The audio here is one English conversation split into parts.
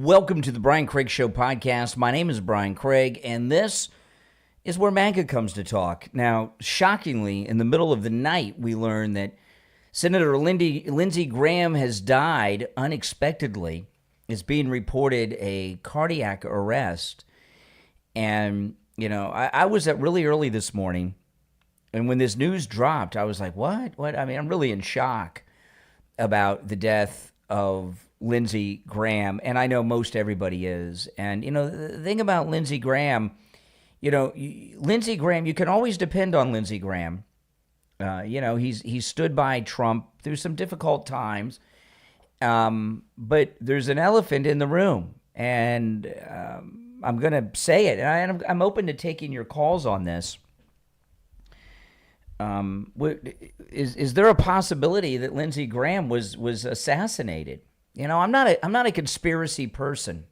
Welcome to the Brian Craig Show podcast. My name is Brian Craig, and this is where MAGA comes to talk. Now, shockingly, in the middle of the night, we learned that Senator Lindsey Graham has died unexpectedly. It's being reported a cardiac arrest. And, you know, I was up really early this morning, and when this news dropped, I was like, what? I mean, I'm really in shock about the death of Lindsey Graham, and I know most everybody is. And, you know, the thing about Lindsey Graham, you know, Lindsey Graham, you can always depend on Lindsey Graham. You know, he's stood by Trump through some difficult times, but there's an elephant in the room, and I'm going to say it, and I'm open to taking your calls on this. Is there a possibility that Lindsey Graham was assassinated? You know, I'm not a conspiracy person.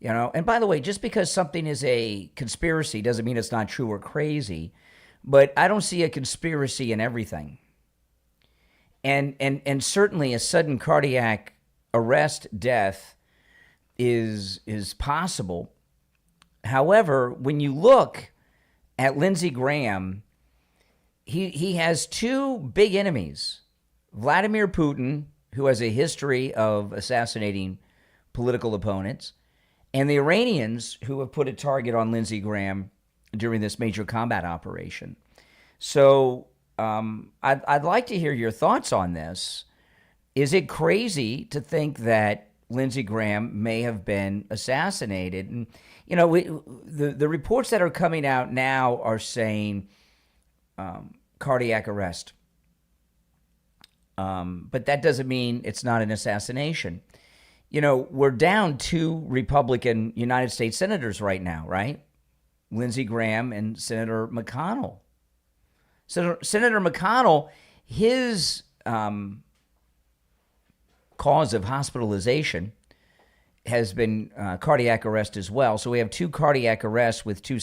You know, and by the way, just because something is a conspiracy doesn't mean it's not true or crazy. But I don't see a conspiracy in everything. And certainly a sudden cardiac arrest death is possible. However, when you look at Lindsey Graham, he has two big enemies: Vladimir Putin, who has a history of assassinating political opponents, and the Iranians, who have put a target on Lindsey Graham during this major combat operation. So I'd like to hear your thoughts on this. Is it crazy to think that Lindsey Graham may have been assassinated? And, you know, the reports that are coming out now are saying cardiac arrest. But that doesn't mean it's not an assassination. You know, we're down 2 Republican United States senators right now, right? Lindsey Graham and Senator McConnell. Senator McConnell, his cause of hospitalization has been cardiac arrest as well. So we have 2 cardiac arrests with 2.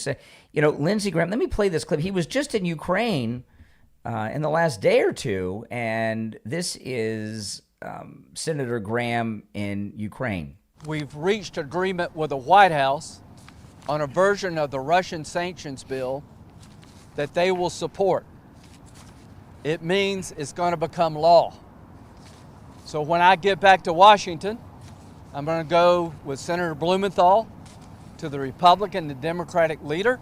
You know, Lindsey Graham, let me play this clip. He was just in Ukraine in the last day or two, and this is Senator Graham in Ukraine. We've reached agreement with the White House on a version of the Russian sanctions bill that they will support. It means it's going to become law. So when I get back to Washington, I'm going to go with Senator Blumenthal to the Republican and Democratic leader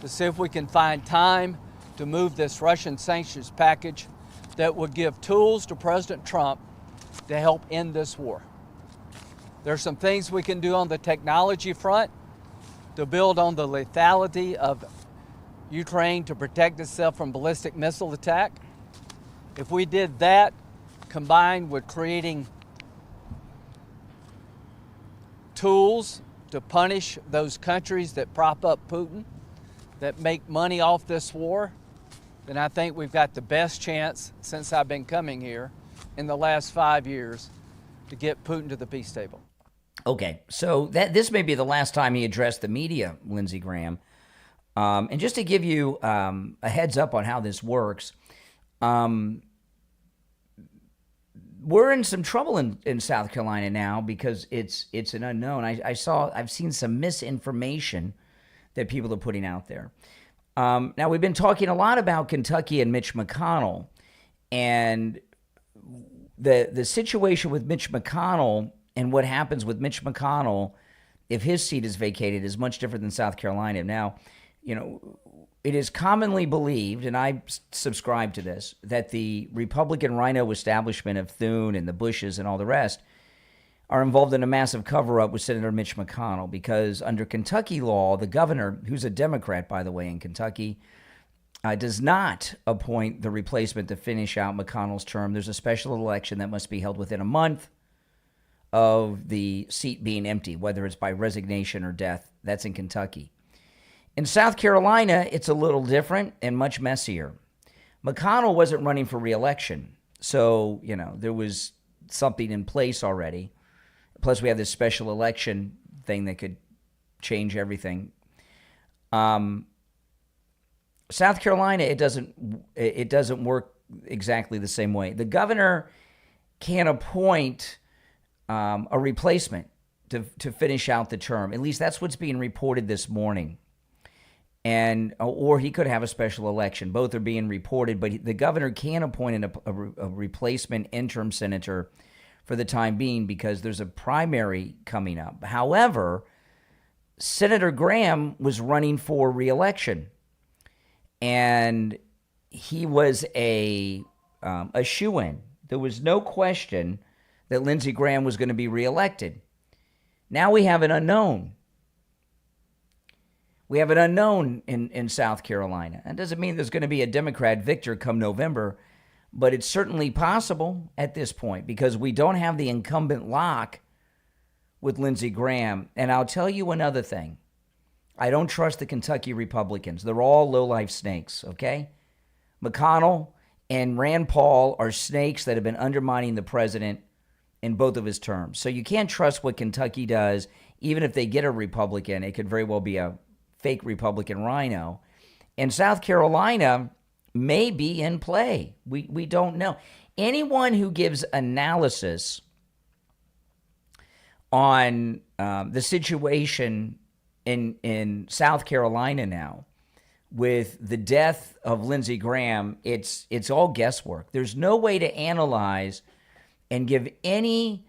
to see if we can find time to move this Russian sanctions package that would give tools to President Trump to help end this war. There are some things we can do on the technology front to build on the lethality of Ukraine to protect itself from ballistic missile attack. If we did that, combined with creating tools to punish those countries that prop up Putin, that make money off this war, then I think we've got the best chance since I've been coming here in the last 5 years to get Putin to the peace table. Okay, so this may be the last time he addressed the media, Lindsey Graham. And just to give you a heads up on how this works, we're in some trouble in South Carolina now because it's an unknown. I've seen some misinformation that people are putting out there. Now, we've been talking a lot about Kentucky and Mitch McConnell, and the situation with Mitch McConnell and what happens with Mitch McConnell if his seat is vacated is much different than South Carolina. Now, you know, it is commonly believed, and I subscribe to this, that the Republican rhino establishment of Thune and the Bushes and all the rest are involved in a massive cover-up with Senator Mitch McConnell, because under Kentucky law, the governor, who's a Democrat, by the way, in Kentucky, does not appoint the replacement to finish out McConnell's term. There's a special election that must be held within a month of the seat being empty, whether it's by resignation or death. That's in Kentucky. In South Carolina, it's a little different and much messier. McConnell wasn't running for re-election, so, you know, there was something in place already. Plus, we have this special election thing that could change everything. South Carolina, it doesn't work exactly the same way. The governor can appoint a replacement to finish out the term. At least that's what's being reported this morning. And or he could have a special election. Both are being reported, but the governor can appoint a replacement interim senator for the time being because there's a primary coming up. However, Senator Graham was running for re-election, and he was a shoo-in. There was no question that Lindsey Graham was going to be reelected. Now we have an unknown. We have an unknown in South Carolina. That doesn't mean there's going to be a Democrat victor come November, but it's certainly possible at this point because we don't have the incumbent lock with Lindsey Graham. And I'll tell you another thing. I don't trust the Kentucky Republicans. They're all low-life snakes, okay? McConnell and Rand Paul are snakes that have been undermining the president in both of his terms. So you can't trust what Kentucky does. Even if they get a Republican, it could very well be a fake Republican rhino. And South Carolina may be in play. We don't know. Anyone who gives analysis on the situation in South Carolina now with the death of Lindsey Graham, it's all guesswork. There's no way to analyze and give any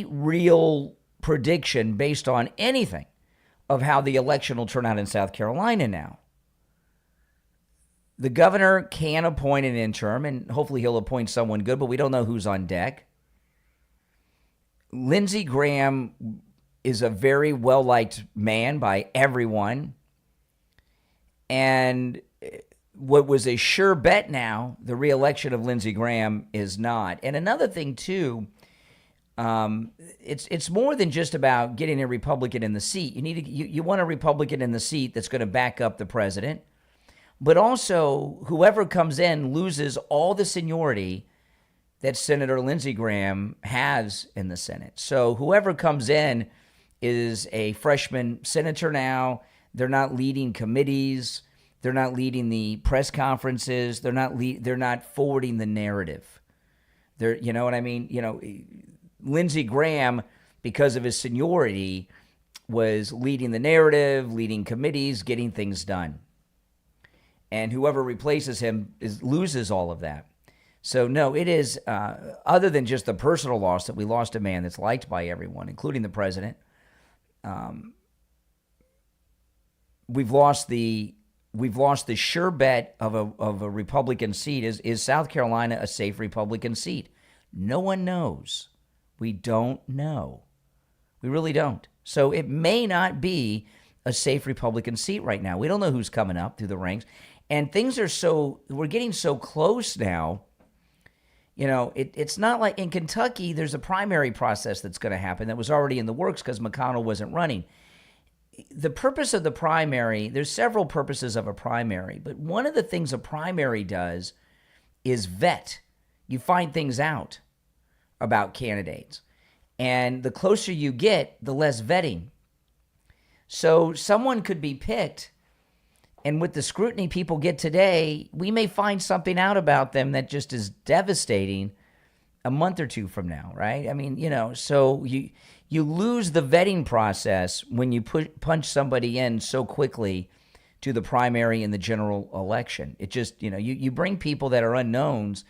real prediction based on anything of how the election will turn out in South Carolina now. The governor can appoint an interim, and hopefully he'll appoint someone good, but we don't know who's on deck. Lindsey Graham is a very well-liked man by everyone. And what was a sure bet now, the re-election of Lindsey Graham is not. And another thing, too, it's more than just about getting a Republican in the seat. You want a Republican in the seat that's going to back up the president. But also, whoever comes in loses all the seniority that Senator Lindsey Graham has in the Senate. So whoever comes in is a freshman senator now. They're not leading committees. They're not leading the press conferences. They're not forwarding the narrative. You know what I mean? Lindsey Graham, because of his seniority, was leading the narrative, leading committees, getting things done. And whoever replaces him loses all of that. So, no, it is, other than just the personal loss that we lost a man that's liked by everyone, including the president, we've lost the sure bet of a Republican seat. Is South Carolina a safe Republican seat? No one knows. We don't know. We really don't. So it may not be a safe Republican seat right now. We don't know who's coming up through the ranks. And things are we're getting so close now. It's not like in Kentucky, there's a primary process that's going to happen that was already in the works because McConnell wasn't running. The purpose of the primary, there's several purposes of a primary, but one of the things a primary does is vet. You find things out about candidates. And the closer you get, the less vetting. So someone could be picked, and with the scrutiny people get today, we may find something out about them that just is devastating a month or two from now, right? I mean, so you lose the vetting process when you punch somebody in so quickly to the primary and the general election. It just, you bring people that are unknowns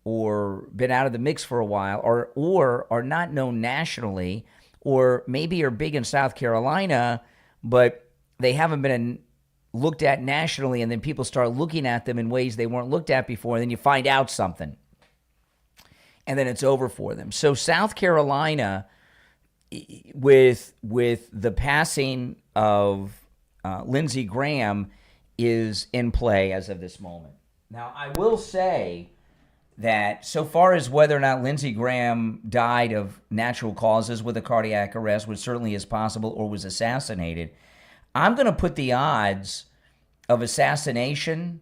or been out of the mix for a while or are not known nationally or maybe are big in South Carolina, but they haven't been looked at nationally, and then people start looking at them in ways they weren't looked at before, and then you find out something, and then it's over for them. So South Carolina, with the passing of Lindsey Graham, is in play as of this moment. Now, I will say that so far as whether or not Lindsey Graham died of natural causes with a cardiac arrest, which certainly is possible, or was assassinated, I'm going to put the odds of assassination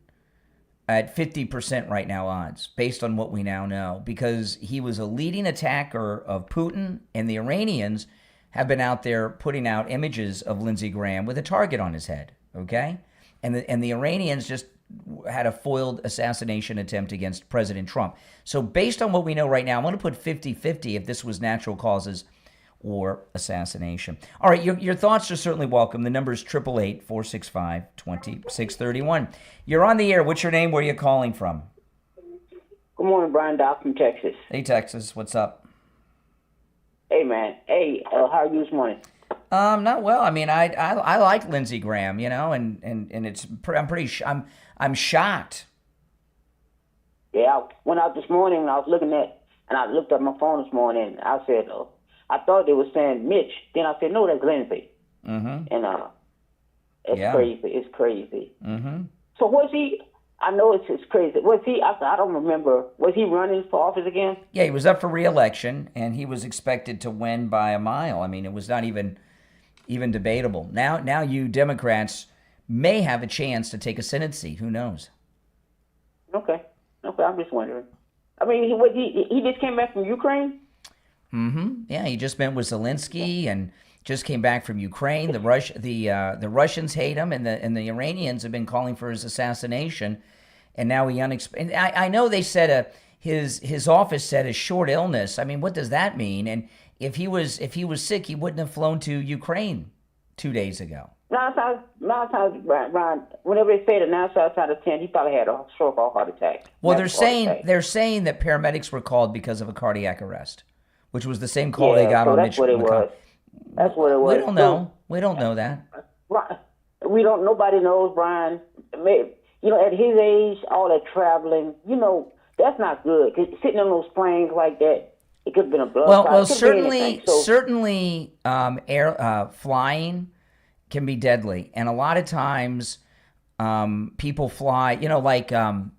at 50% right now odds, based on what we now know, because he was a leading attacker of Putin, and the Iranians have been out there putting out images of Lindsey Graham with a target on his head, okay? And the Iranians just had a foiled assassination attempt against President Trump. So based on what we know right now, I'm going to put 50-50 if this was natural causes or assassination. All right, your thoughts are certainly welcome. The number is 888-465-2631. You're on the air. What's your name? Where are you calling from? Good morning, Brian Doc from Texas. Hey, Texas. What's up? Hey, man. Hey, how are you this morning? Not well. I mean, I like Lindsey Graham, and it's I'm shocked. Yeah, I went out this morning and I was looking at, and I looked at my phone this morning. I said, I thought they were saying Mitch. Then I said, no, that's Lindsey. Mm-hmm. And it's crazy. It's crazy. Mm-hmm. So was he? I know it's crazy. Was he? I don't remember. Was he running for office again? Yeah, he was up for re-election, and he was expected to win by a mile. I mean, it was not even debatable. Now you Democrats may have a chance to take a Senate seat. Who knows? Okay. I'm just wondering. I mean, he just came back from Ukraine? Mm-hmm. Yeah, he just met with Zelensky and just came back from Ukraine. The Russians hate him, and the Iranians have been calling for his assassination. And now I know they said his office said a short illness. I mean, what does that mean? And if he was sick, he wouldn't have flown to Ukraine 2 days ago. Nine times, Brian, whenever they say that 9 times out of 10, he probably had a stroke or heart attack. Well, they're saying that paramedics were called because of a cardiac arrest, which was the same call they got on Mitch McConnell. That's what it was. We don't know. We don't know that. We don't. Nobody knows, Brian. At his age, all that traveling, that's not good. 'Cause sitting on those planes like that, it could have been a blood clot. Well, certainly, flying can be deadly, and a lot of times, people fly.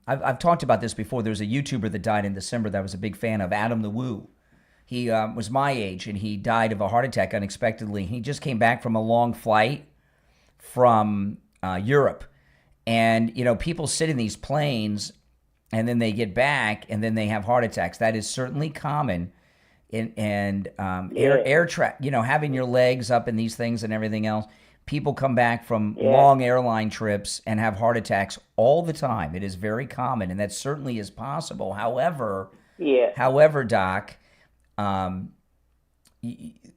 I've talked about this before. There's a YouTuber that died in December that I was a big fan of, Adam the Woo. He was my age, and he died of a heart attack unexpectedly. He just came back from a long flight from Europe. And, people sit in these planes, and then they get back, and then they have heart attacks. That is certainly common. Having your legs up in these things and everything else. People come back from long airline trips and have heart attacks all the time. It is very common, and that certainly is possible. However, Doc,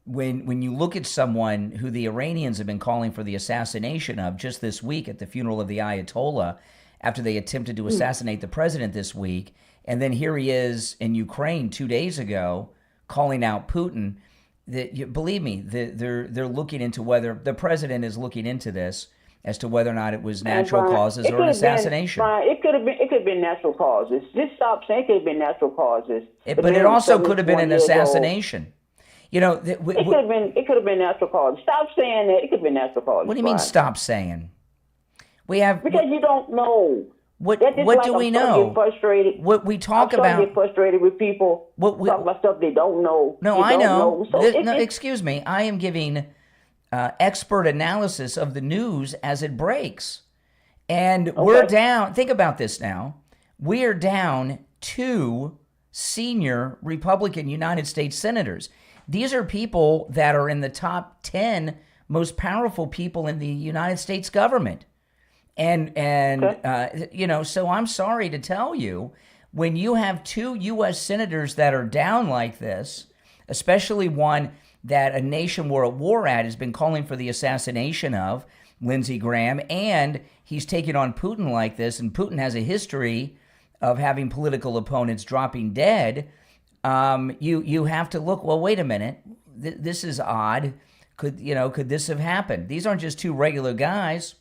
when you look at someone who the Iranians have been calling for the assassination of just this week at the funeral of the Ayatollah, after they attempted to assassinate the president this week, and then here he is in Ukraine 2 days ago calling out Putin. Believe me, they're looking into whether the president is looking into this as to whether or not it was natural causes or an assassination. It could have been natural causes. Just stop saying it could have been natural causes. But it also could have been an assassination. It could have been natural causes. Stop saying that. It could have been natural causes. What do you mean? Stop saying? Because you don't know. What do we know? Get frustrated. What we talk about. Get frustrated with people talk about stuff they don't know. No, I know. Excuse me. I am giving expert analysis of the news as it breaks, and we're down. Think about this now. We are down 2 senior Republican United States senators. These are people that are in the top 10 most powerful people in the United States government. So I'm sorry to tell you, when you have 2 U.S. senators that are down like this, especially one that a nation we're at war at has been calling for the assassination of, Lindsey Graham, and he's taking on Putin like this, and Putin has a history of having political opponents dropping dead, you have to look, well, wait a minute, this is odd. Could this have happened? These aren't just 2 regular guys.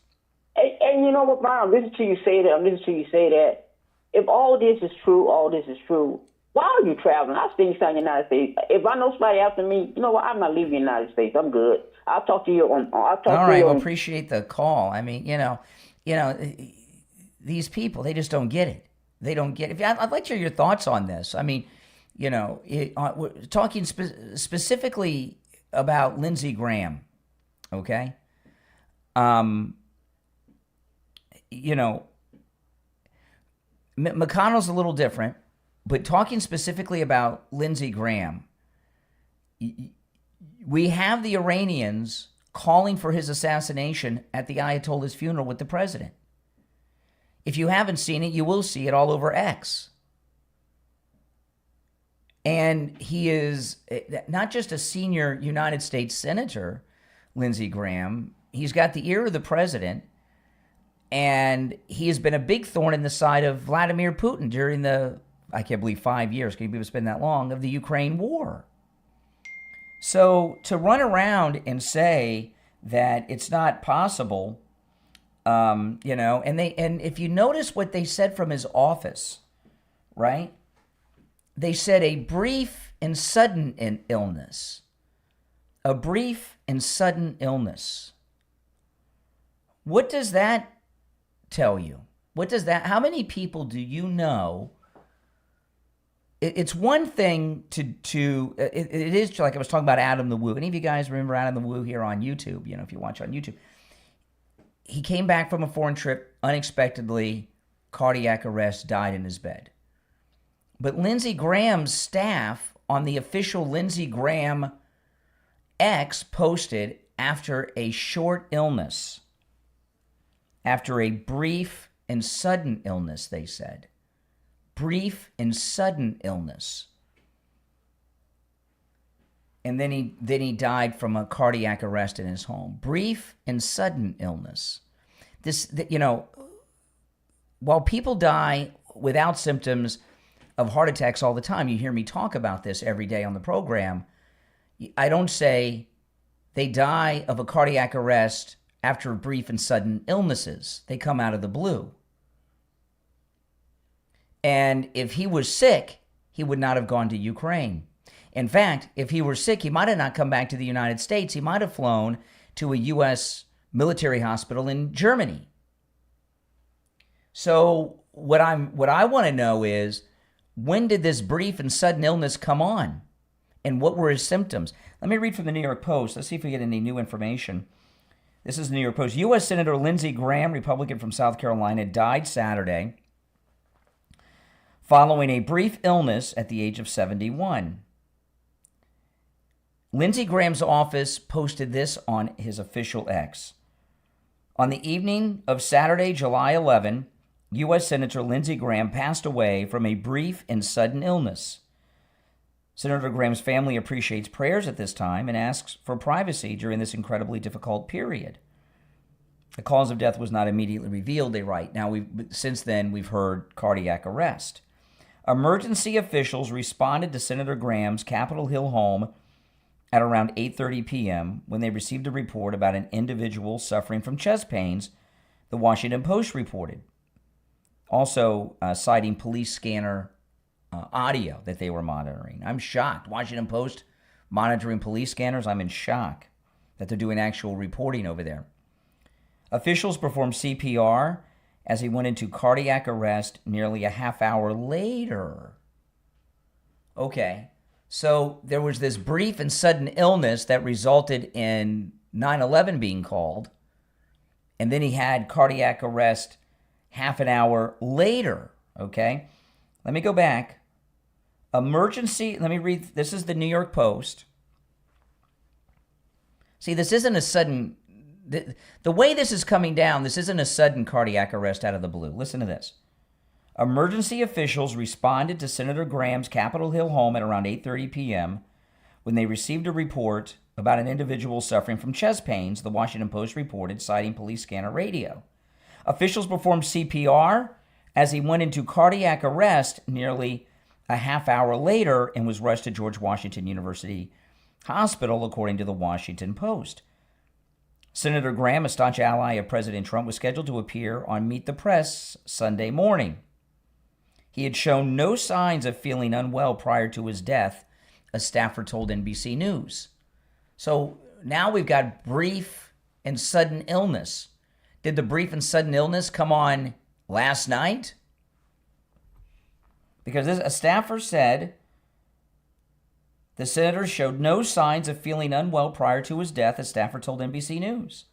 And you know what, Brian? Listen to you say that. If all this is true, why are you traveling? I stay inside the United States. If I know somebody after me, you know what? I'm not leaving the United States. I'm good. I'll talk to you on. All right. Well, appreciate the call. I mean, these people, they just don't get it. They don't get it. I'd like to hear your thoughts on this. I mean, we're talking specifically about Lindsey Graham. Okay. McConnell's a little different, but talking specifically about Lindsey Graham, we have the Iranians calling for his assassination at the Ayatollah's funeral with the president. If you haven't seen it, you will see it all over X. And he is not just a senior United States senator, Lindsey Graham. He's got the ear of the president, and he has been a big thorn in the side of Vladimir Putin during the, I can't believe 5 years, can you believe it's been that long, of the Ukraine war. So to run around and say that it's not possible, and if you notice what they said from his office, right? They said a brief and sudden illness. A brief and sudden illness. What does that tell you? How many people do you know? It's one thing it is like I was talking about Adam the Woo. Any of you guys remember Adam the Woo here on YouTube? If you watch on YouTube. He came back from a foreign trip, unexpectedly, cardiac arrest, died in his bed. But Lindsey Graham's staff on the official Lindsey Graham X posted after a short illness, after a brief and sudden illness, they said. Brief and sudden illness. And then he died from a cardiac arrest in his home. Brief and sudden illness. While people die without symptoms of heart attacks all the time, you hear me talk about this every day on the program. I don't say they die of a cardiac arrest after brief and sudden illnesses. They come out of the blue. And if he was sick, he would not have gone to Ukraine. In fact, if he were sick, he might have not come back to the United States. He might have flown to a U.S. military hospital in Germany. So what I want to know is, when did this brief and sudden illness come on? And what were his symptoms? Let me read from the New York Post. Let's see if we get any new information. This is the New York Post. U.S. Senator Lindsey Graham, Republican from South Carolina, died Saturday following a brief illness at the age of 71. Lindsey Graham's office posted this on his official X. On the evening of Saturday, July 11, U.S. Senator Lindsey Graham passed away from a brief and sudden illness. Senator Graham's family appreciates prayers at this time and asks for privacy during this incredibly difficult period. The cause of death was not immediately revealed, they write. Now, since then, we've heard cardiac arrest. Emergency officials responded to Senator Graham's Capitol Hill home at around 8:30 p.m. when they received a report about an individual suffering from chest pains, the Washington Post reported. Also citing police scanner audio that they were monitoring. I'm shocked. Washington Post monitoring police scanners. I'm in shock that they're doing actual reporting over there. Officials performed CPR as he went into cardiac arrest nearly a half hour later. Okay, so there was this brief and sudden illness that resulted in 9/11 being called, and then he had cardiac arrest half an hour later, okay? Let me go back. Emergency, let me read, this is the New York Post. See, this isn't a sudden, the way this is coming down, this isn't a sudden cardiac arrest out of the blue. Listen to this. Emergency officials responded to Senator Graham's Capitol Hill home at around 8:30 p.m. when they received a report about an individual suffering from chest pains, the Washington Post reported, citing police scanner radio. Officials performed CPR as he went into cardiac arrest nearly a half hour later and was rushed to George Washington University Hospital, according to the Washington Post. Senator Graham, a staunch ally of President Trump, was scheduled to appear on Meet the Press Sunday morning. He had shown no signs of feeling unwell prior to his death, a staffer told NBC News. So now we've got brief and sudden illness. Did the brief and sudden illness come on last night? Because a staffer said the senator showed no signs of feeling unwell prior to his death, a staffer told NBC News.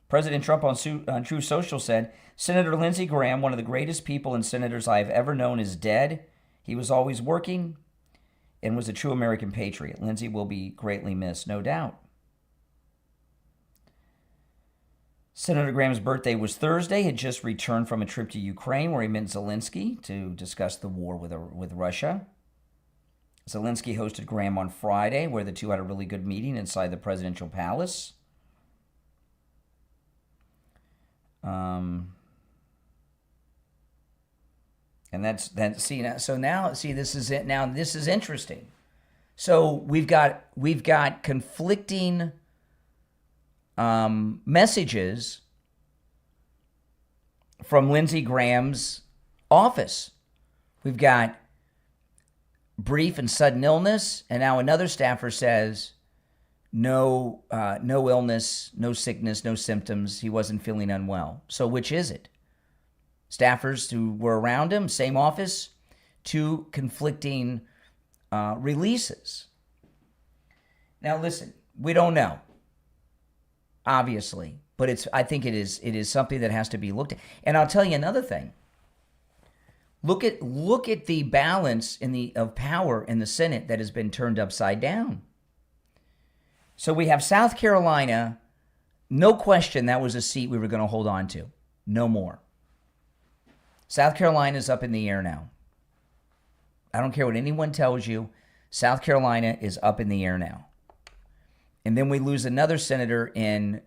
President Trump on Truth Social said, Senator Lindsey Graham, one of the greatest people and senators I have ever known, is dead. He was always working and was a true American patriot. Lindsey will be greatly missed, no doubt. Senator Graham's birthday was Thursday. He had just returned from a trip to Ukraine where he met Zelensky to discuss the war with Russia. Zelensky hosted Graham on Friday, where the two had a really good meeting inside the presidential palace. And that's so now this is it. Now this is interesting. So we've got conflicting messages from Lindsey Graham's office. We've got brief and sudden illness, and now another staffer says no illness, no sickness, no symptoms. He wasn't feeling unwell. So which is it? Staffers who were around him, same office, two conflicting releases. Now listen, we don't know, obviously, but I think it is something that has to be looked at. And I'll tell you another thing. Look at the balance of power in the Senate that has been turned upside down. So we have South Carolina, no question that was a seat we were going to hold on to. No more. South Carolina is up in the air now. I don't care what anyone tells you. South Carolina is up in the air now. And then we lose another senator in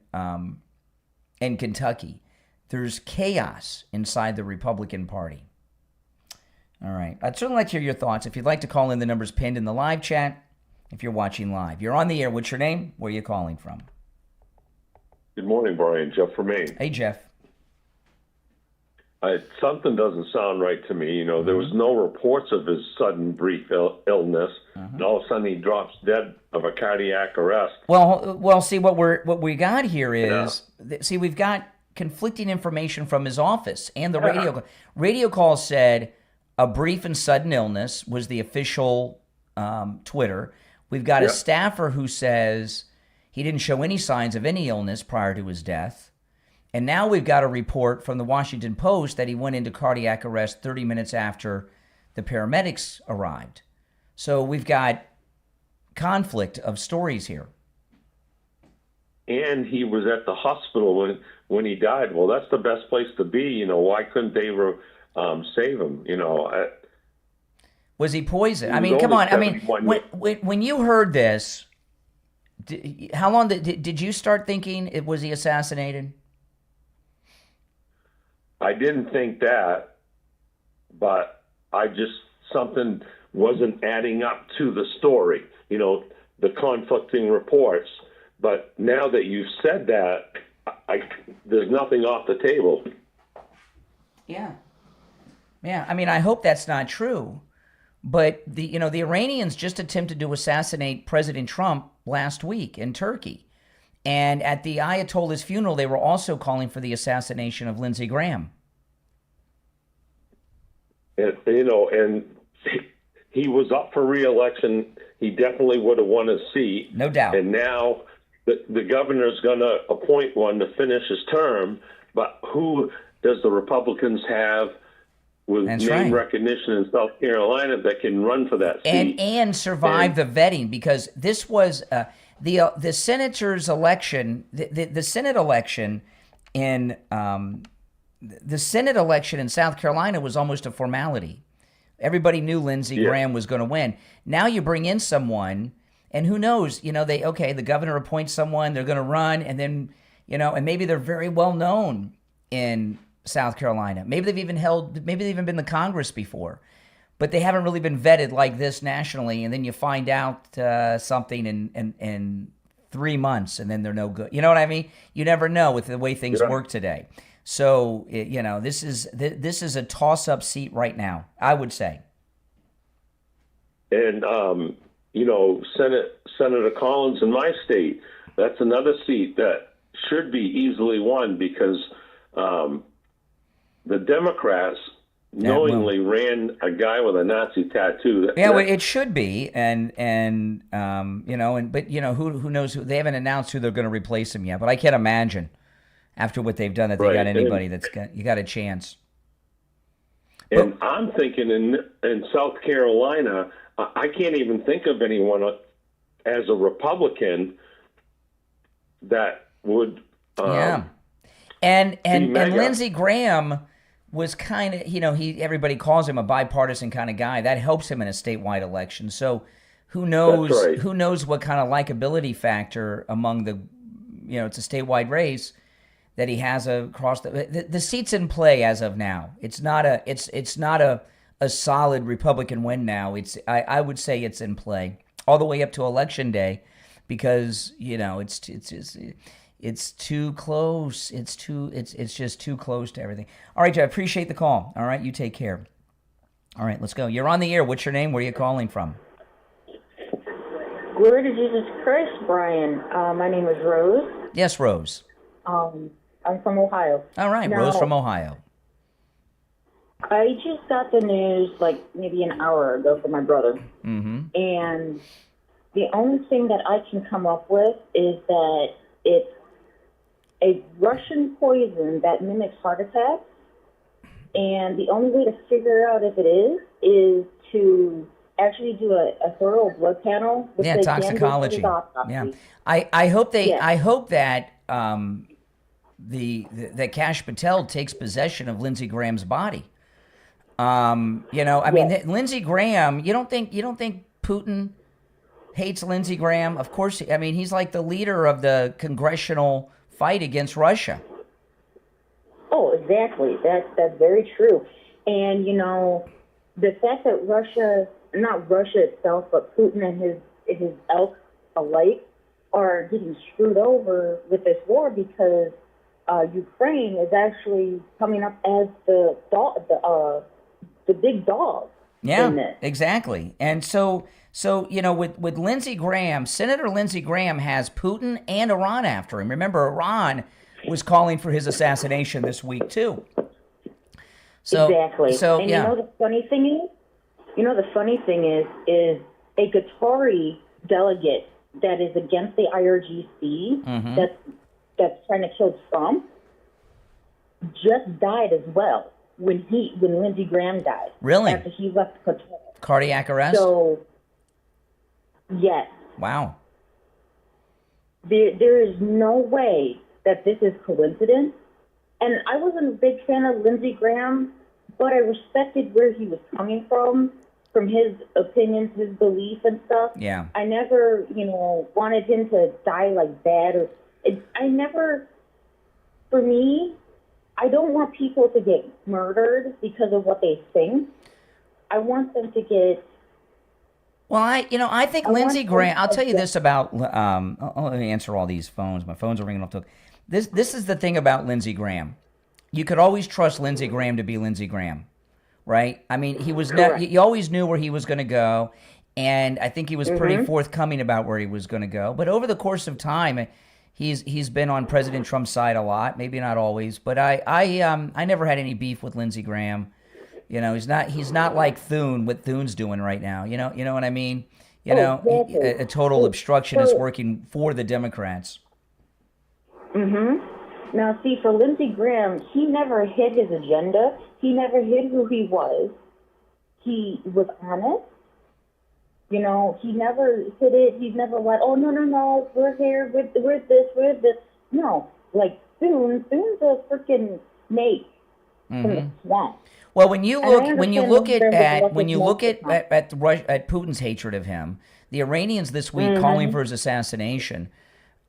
Kentucky. There's chaos inside the Republican Party. All right. I'd certainly like to hear your thoughts. If you'd like to call in, the number's pinned in the live chat if you're watching live. You're on the air. What's your name? Where are you calling from? Good morning, Brian. Jeff from Maine. Hey, Jeff. Something doesn't sound right to me. There was no reports of his sudden brief illness, and all of a sudden he drops dead of a cardiac arrest. Well. See, what we got here is we've got conflicting information from his office and the radio call said a brief and sudden illness was the official Twitter. We've got a staffer who says he didn't show any signs of any illness prior to his death. And now we've got a report from the Washington Post that he went into cardiac arrest 30 minutes after the paramedics arrived. So we've got conflict of stories here. And he was at the hospital when he died. Well, that's the best place to be. Why couldn't they save him? Was he poisoned? I mean, come on. I mean, when you heard this, how long did you start thinking was he assassinated? I didn't think that, but something wasn't adding up to the story, the conflicting reports. But now that you've said that, there's nothing off the table. Yeah. I mean, I hope that's not true. But the Iranians just attempted to assassinate President Trump last week in Turkey. And at the Ayatollah's funeral, they were also calling for the assassination of Lindsey Graham. And he was up for re-election. He definitely would have won a seat. No doubt. And now the governor's going to appoint one to finish his term. But who does the Republicans have with name recognition in South Carolina that can run for that seat? And survive the vetting? Because this was... The senator's election, the Senate election in South Carolina was almost a formality. Everybody knew Lindsey Graham was going to win. Now you bring in someone, and who knows? The governor appoints someone, they're going to run, and then and maybe they're very well known in South Carolina. Maybe they've even been to Congress before. But they haven't really been vetted like this nationally, and then you find out something in 3 months, and then they're no good. You know what I mean? You never know with the way things work today. So this is a toss-up seat right now, I would say. And Senator Collins in my state, that's another seat that should be easily won because the Democrats knowingly ran a guy with a Nazi tattoo. Well, it should be, but who knows? They haven't announced who they're going to replace him yet. But I can't imagine after what they've done that they got anybody you got a chance. And I'm thinking in South Carolina, I can't even think of anyone as a Republican that would. And MAGA. Lindsey Graham was kind of, everybody calls him a bipartisan kind of guy. That helps him in a statewide election. So who knows? That's right. Who knows what kind of likability factor among the, it's a statewide race that he has across the seats in play as of now. It's not a solid Republican win now. I would say it's in play all the way up to election day, because it's too close. It's just too close to everything. All right, Jeff, I appreciate the call. All right, you take care. All right, let's go. You're on the air. What's your name? Where are you calling from? Glory to Jesus Christ, Brian. My name is Rose. Yes, Rose. I'm from Ohio. All right, Now, Rose from Ohio. I just got the news like maybe an hour ago from my brother. Mm-hmm. And the only thing that I can come up with is that it's a Russian poison that mimics heart attacks. And the only way to figure out if it is to actually do a thorough blood panel. Yeah, toxicology. Yeah, I hope they. Yeah. I hope that that Kash Patel takes possession of Lindsey Graham's body. I mean, Lindsey Graham. You don't think Putin hates Lindsey Graham? Of course. I mean, he's like the leader of the congressional fight against Russia. Oh, exactly. That's very true. And the fact that Russia, not Russia itself, but Putin and his ilk alike are getting screwed over with this war because Ukraine is actually coming up as the big dog. Yeah, in this. exactly. And so with Lindsey Graham, Senator Lindsey Graham has Putin and Iran after him. Remember, Iran was calling for his assassination this week too. So, exactly. So and yeah. the funny thing is a Qatari delegate that is against the IRGC Mm-hmm. that's trying to kill Trump just died as well when Lindsey Graham died. Really? After he left Qatar. Cardiac arrest? So yes. Wow. There is no way that this is coincidence. And I wasn't a big fan of Lindsey Graham, but I respected where he was coming from his opinions, his beliefs and stuff. Yeah. I never, wanted him to die like that. For me, I don't want people to get murdered because of what they think. I want them to get... Well, I think Lindsey Graham. I'll tell you this about. Let me answer all these phones. My phones are ringing off the hook. This is the thing about Lindsey Graham. You could always trust Lindsey Graham to be Lindsey Graham, right? I mean, he was. You always knew where he was going to go, and I think he was pretty forthcoming about where he was going to go. But over the course of time, he's been on President Trump's side a lot. Maybe not always, but I never had any beef with Lindsey Graham. He's not like Thune, what Thune's doing right now. You know what I mean? Exactly. A total obstructionist working for the Democrats. Mm-hmm. Now, see, for Lindsey Graham, he never hid his agenda. He never hid who he was. He was honest. He never hid it. He's never like, oh, no, we're here, we're this. No, like Thune's a freaking snake from the swamp. Well, when you look at Putin's hatred of him, the Iranians this week calling for his assassination.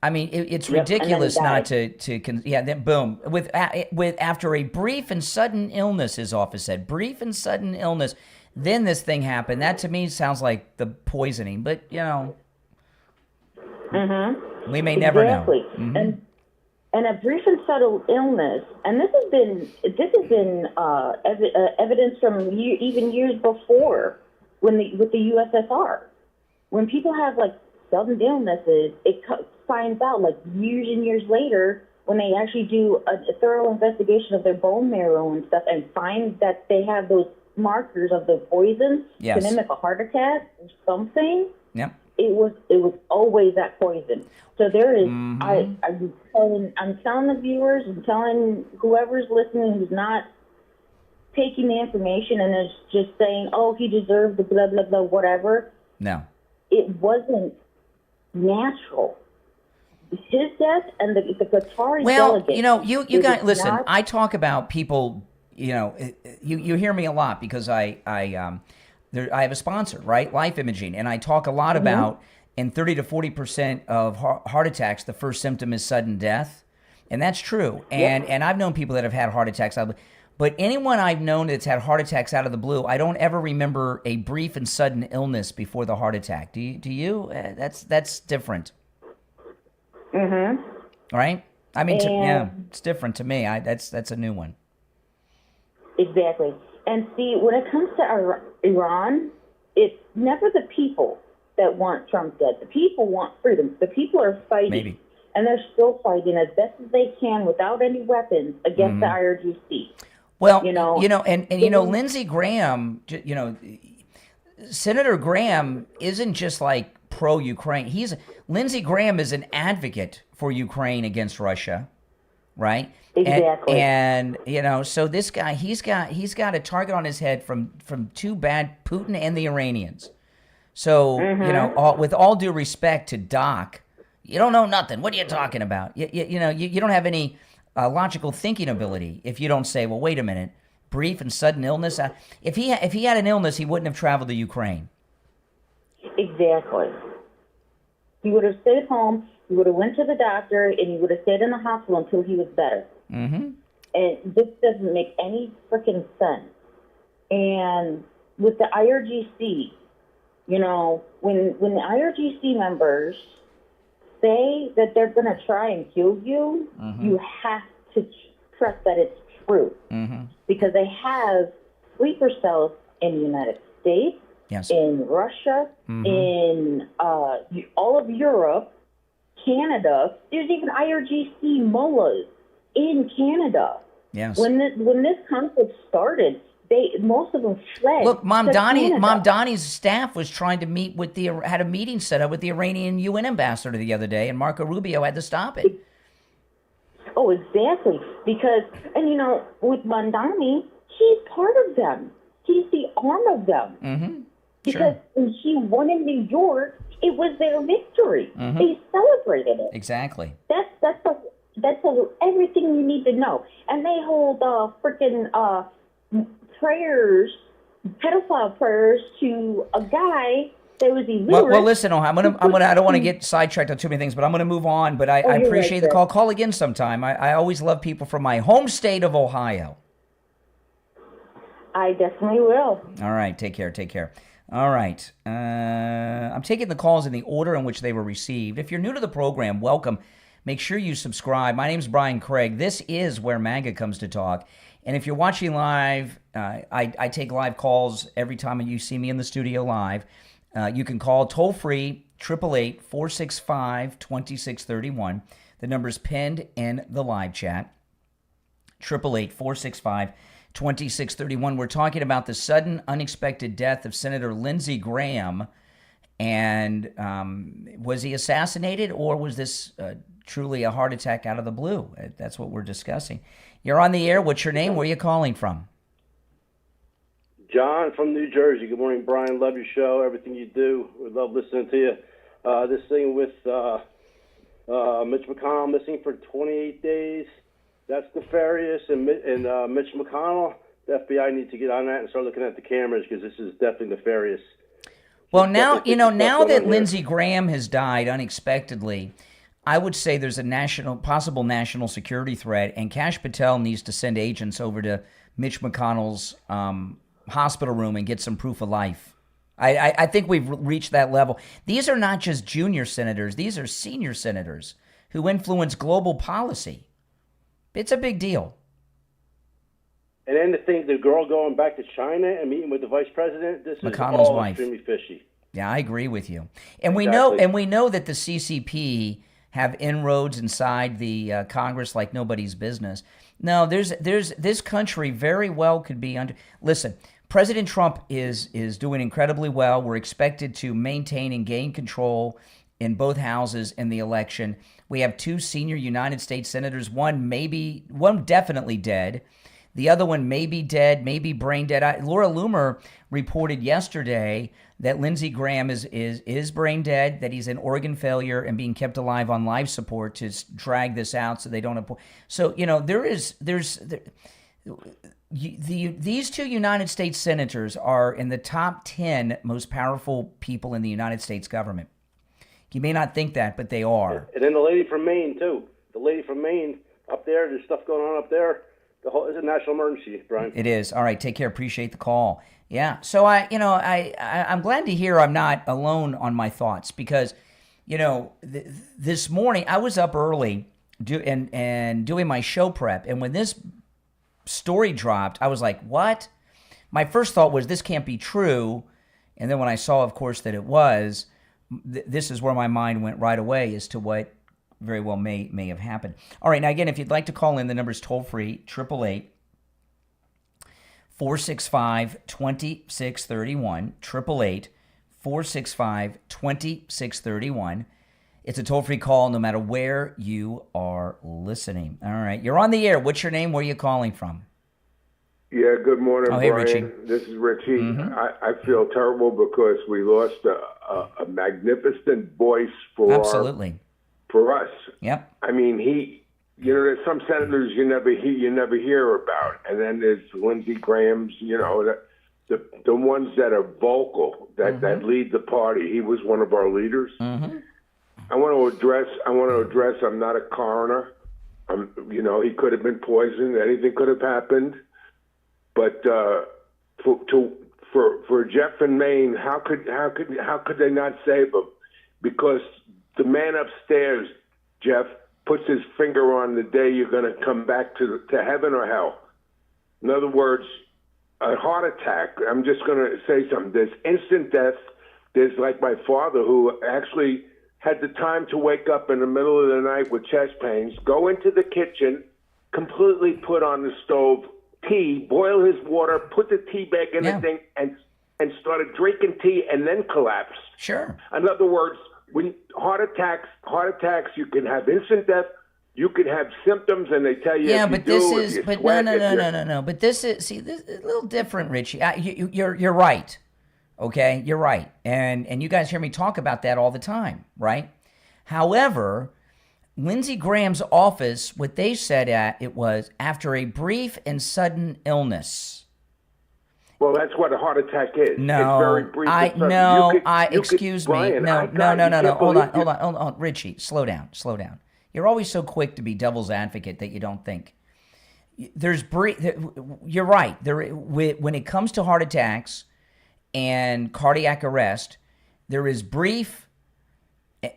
I mean, it's ridiculous not to then boom with after a brief and sudden illness. His office said brief and sudden illness. Then this thing happened. That to me sounds like the poisoning, but we may never know. Mm-hmm. And a brief and subtle illness, and this has been evidence from even years before with the USSR. When people have like sudden illnesses, it finds out like years and years later when they actually do a thorough investigation of their bone marrow and stuff, and find that they have those markers of the poison to mimic a heart attack or something. Yep. It was always that poison. So there is. I'm telling the viewers, I'm telling whoever's listening who's not taking the information and is just saying, "Oh, he deserved the blah blah blah," whatever. No, it wasn't natural. his death and the Qatari Well, delegate. you know, you it guys is listen. not- I talk about people. You know, you hear me a lot because I have a sponsor, right? Life Imaging, and I talk a lot about in 30 to 40% of heart attacks, the first symptom is sudden death, and that's true. And I've known people that have had heart attacks. But anyone I've known that's had heart attacks out of the blue, I don't ever remember a brief and sudden illness before the heart attack. Do you? That's different. Mm-hmm. Right? I mean, it's different to me. That's a new one. Exactly. And see, when it comes to Iran, it's never the people that want Trump dead. The people want freedom. The people are fighting. Maybe. And they're still fighting as best as they can without any weapons against the IRGC. Well, and Lindsey Graham, Senator Graham isn't just like pro-Ukraine. Lindsey Graham is an advocate for Ukraine against Russia, right? Exactly. And so this guy, he's got a target on his head from two bad, Putin and the Iranians. So with all due respect to Doc, you don't know nothing. What are you talking about? You don't have any logical thinking ability if you don't say, well, wait a minute, brief and sudden illness. If he had an illness, he wouldn't have traveled to Ukraine. Exactly. He would have stayed home. He would have went to the doctor, and he would have stayed in the hospital until he was better. Mm-hmm. And this doesn't make any freaking sense. And with the IRGC, when the IRGC members say that they're going to try and kill you, you have to trust that it's true. Mm-hmm. Because they have sleeper cells in the United States, in Russia, in all of Europe, Canada. There's even IRGC mullahs in Canada. Yes. When this conflict started, most of them fled. Look, Mom Canada. Donnie's staff was trying to had a meeting set up with the Iranian UN ambassador the other day, and Marco Rubio had to stop it. Oh, exactly. Because, with Mandani, he's part of them. He's the arm of them. Mm-hmm. Because when he won in New York, it was their victory. Mm-hmm. They celebrated it. Exactly. That's everything you need to know. And they hold freaking prayers, pedophile prayers to a guy that was illiterate. Well, listen, I don't want to get sidetracked on too many things, but I'm going to move on. But I appreciate the call. Call again sometime. I always love people from my home state of Ohio. I definitely will. All right. Take care. All right. I'm taking the calls in the order in which they were received. If you're new to the program, welcome. Make sure you subscribe. My name's Brian Craig. This is where MAGA comes to talk. And if you're watching live, I take live calls every time you see me in the studio live. You can call toll-free 888-465-2631. The number is pinned in the live chat. 888-465-2631. We're talking about the sudden, unexpected death of Senator Lindsey Graham. And was he assassinated, or was this truly a heart attack out of the blue? That's what we're discussing. You're on the air. What's your name? Where are you calling from? John from New Jersey. Good morning, Brian. Love your show, everything you do. We love listening to you. This thing with Mitch McConnell missing for 28 days, that's nefarious. And Mitch McConnell, the FBI needs to get on that and start looking at the cameras, because this is definitely nefarious. Well, now that Lindsey Graham has died unexpectedly, I would say there's a possible national security threat, and Kash Patel needs to send agents over to Mitch McConnell's hospital room and get some proof of life. I think we've reached that level. These are not just junior senators. These are senior senators who influence global policy. It's a big deal. And then the girl going back to China and meeting with the vice president, this McConnell's is all wife. Extremely fishy. Yeah, I agree with you. And Exactly. we know that the CCP have inroads inside the Congress like nobody's business. No, there's this country very well could be under. Listen, President Trump is doing incredibly well. We're expected to maintain and gain control in both houses in the election. We have two senior United States senators, one definitely dead. The other one may be dead, maybe brain dead. Laura Loomer reported yesterday that Lindsey Graham is brain dead, that he's in organ failure and being kept alive on life support to drag this out so they don't. So, these two United States senators are in the top 10 most powerful people in the United States government. You may not think that, but they are. And then the lady from Maine, too. The lady from Maine up there, there's stuff going on up there. It's a national emergency, Brian. It is. All right, take care. Appreciate the call. Yeah. So I'm glad to hear I'm not alone on my thoughts because, this morning I was up early and doing my show prep. And when this story dropped, I was like, what? My first thought was this can't be true. And then when I saw, of course, that it was, this is where my mind went right away as to what very well may have happened. All right, now again, if you'd like to call in, the number's toll free, 888-465-2631, 888-465-2631. It's a toll-free call no matter where you are listening. All right, you're on the air. What's your name? Where are you calling from? Yeah, good morning, hey, Brian. Richie. This is Richie. Mm-hmm. I feel terrible because we lost a magnificent voice for Absolutely. For us. Yep. I mean, there's some senators you never hear about, and then there's Lindsey Graham's, the ones that are vocal, that lead the party. He was one of our leaders. Mm-hmm. I want to address. I'm not a coroner. He could have been poisoned. Anything could have happened. But for Jeff in Maine, how could they not save him? Because the man upstairs, Jeff, puts his finger on the day you're going to come back to heaven or hell. In other words, a heart attack. I'm just going to say something. There's instant death. There's like my father who actually had the time to wake up in the middle of the night with chest pains, go into the kitchen, completely put on the stove tea, boil his water, put the tea bag in the thing, and started drinking tea, and then collapsed. Sure. In other words, when heart attacks, you can have instant death. You can have symptoms, and they tell you. Yeah, but this is. But no. But this is. See, this is a little different, Richie. You're right. Okay, you're right, and you guys hear me talk about that all the time, right? However, Lindsey Graham's office, what they said it was after a brief and sudden illness. Well, that's what a heart attack is. No, it's very brief. Excuse me. No. Hold on, Richie, slow down. You're always so quick to be devil's advocate that you don't think. You're right. When it comes to heart attacks and cardiac arrest, there is brief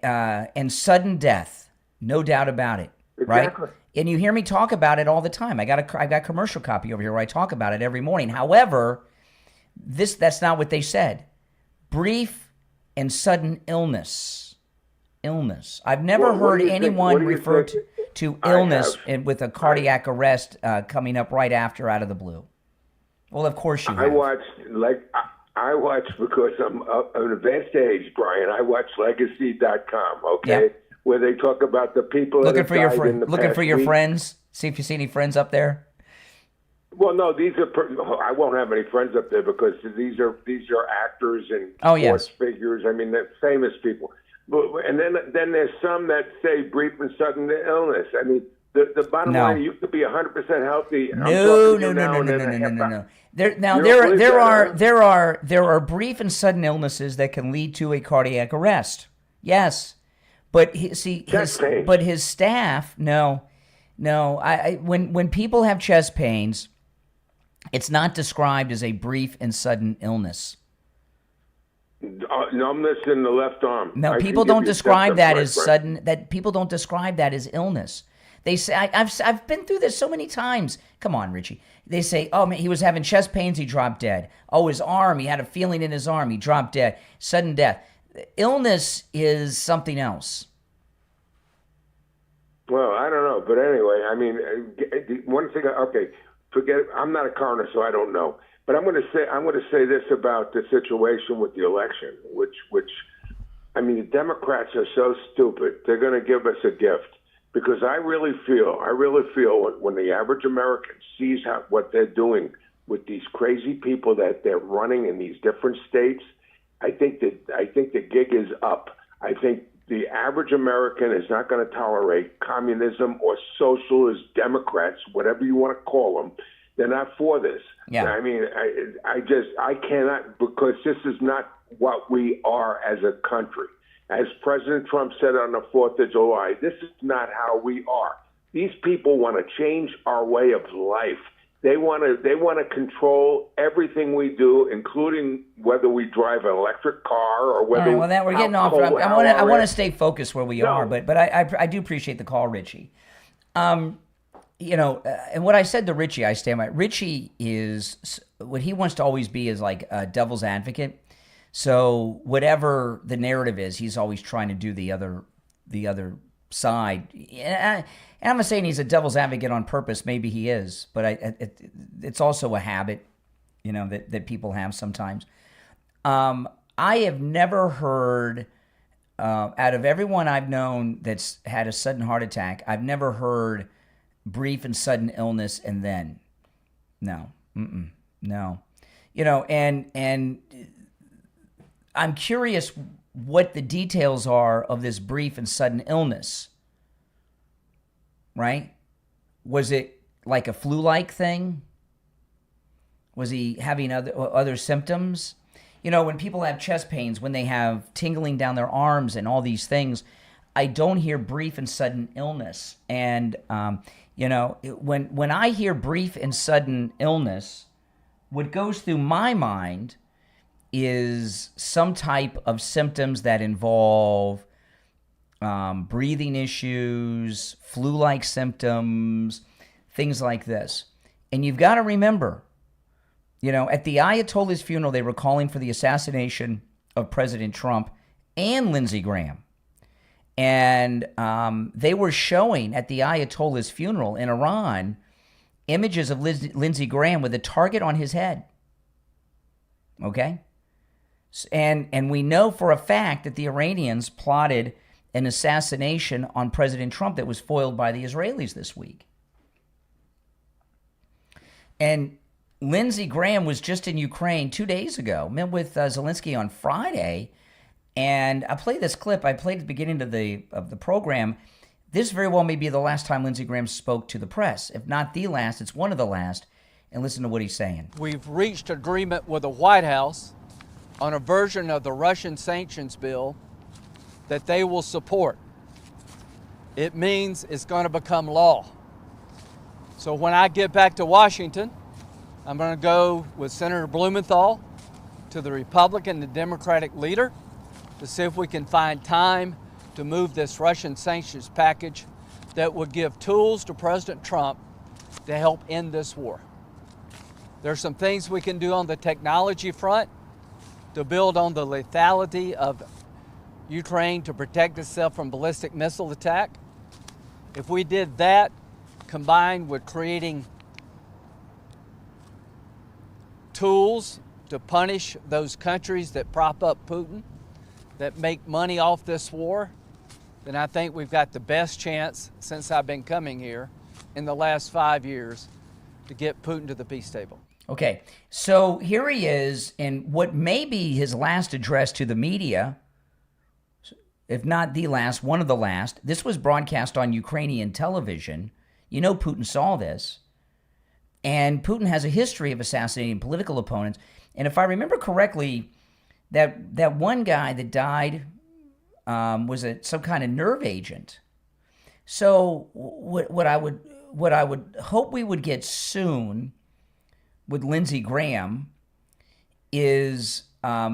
and sudden death, no doubt about it. Exactly. Right? And you hear me talk about it all the time. I got a commercial copy over here where I talk about it every morning. However, that's not what they said. Brief and sudden illness. I've never heard anyone refer to illness with a cardiac arrest coming up right after out of the blue. Well, of course you have. I watch because I'm an advanced age, Brian. I watch Legacy.com, okay? Yep. Where they talk about the people looking for your friends. See if you see any friends up there. Well, no, I won't have any friends up there because these are actors and sports figures. I mean, they're famous people. And then there's some that say brief and sudden illness. I mean, the bottom line, you could be 100% healthy. No. There are brief and sudden illnesses that can lead to a cardiac arrest. Yes, but his staff, no. When people have chest pains, it's not described as a brief and sudden illness. Numbness in the left arm. No, people don't describe that as sudden. That people don't describe that as illness. They say I've been through this so many times. Come on, Richie. They say, oh man, he was having chest pains, he dropped dead. Oh, his arm, he had a feeling in his arm, he dropped dead. Sudden death. Illness is something else. Well, I don't know, but anyway, I mean, one thing. Okay, forget it. I'm not a coroner, so I don't know. But I'm going to say this about the situation with the election, which I mean, the Democrats are so stupid. They're going to give us a gift. because I really feel when the average American sees what they're doing with these crazy people that they're running in these different states, I think the gig is up. I think the average American is not going to tolerate communism or socialist Democrats, whatever you want to call them. They're not for this. Yeah. I mean, I cannot, because this is not what we are as a country. As President Trump said on the 4th of July, this is not how we are. These people want to change our way of life. They want to control everything we do, including whether we drive an electric car or whether. All right, well, that we're getting off. I want to stay focused where we are, but I do appreciate the call, Richie. You know, and what I said to Richie, I stand by. Richie is what he wants to always be is like a devil's advocate. So whatever the narrative is, he's always trying to do the other side. And I'm not saying he's a devil's advocate on purpose. Maybe he is, but it's also a habit, you know, that people have sometimes. I have never heard, out of everyone I've known that's had a sudden heart attack, I've never heard brief and sudden illness and then. No. No. You know, and I'm curious what the details are of this brief and sudden illness. Right? Was it like a flu-like thing? Was he having other symptoms? You know, when people have chest pains, when they have tingling down their arms and all these things, I don't hear brief and sudden illness. And, you know, when I hear brief and sudden illness, what goes through my mind is some type of symptoms that involve breathing issues, flu-like symptoms, things like this. And you've got to remember, you know, at the Ayatollah's funeral, they were calling for the assassination of President Trump and Lindsey Graham. And they were showing at the Ayatollah's funeral in Iran images of Lindsey Graham with a target on his head. Okay? And we know for a fact that the Iranians plotted an assassination on President Trump that was foiled by the Israelis this week. And Lindsey Graham was just in Ukraine 2 days ago, met with Zelensky on Friday, and I played this clip. I played at the beginning of the program. This very well may be the last time Lindsey Graham spoke to the press. If not the last, it's one of the last. And listen to what he's saying. We've reached agreement with the White House on a version of the Russian sanctions bill that they will support. It means it's going to become law. So when I get back to Washington, I'm going to go with Senator Blumenthal to the Republican and Democratic leader to see if we can find time to move this Russian sanctions package that would give tools to President Trump to help end this war. There's some things we can do on the technology front to build on the lethality of Ukraine to protect itself from ballistic missile attack. If we did that, combined with creating tools to punish those countries that prop up Putin, that make money off this war, then I think we've got the best chance since I've been coming here in the last 5 years to get Putin to the peace table. Okay, so here he is in what may be his last address to the media, if not the last, one of the last. This was broadcast on Ukrainian television. You know Putin saw this. And Putin has a history of assassinating political opponents. And if I remember correctly, that one guy that died was some kind of nerve agent. So what I would hope we would get soon with Lindsey Graham is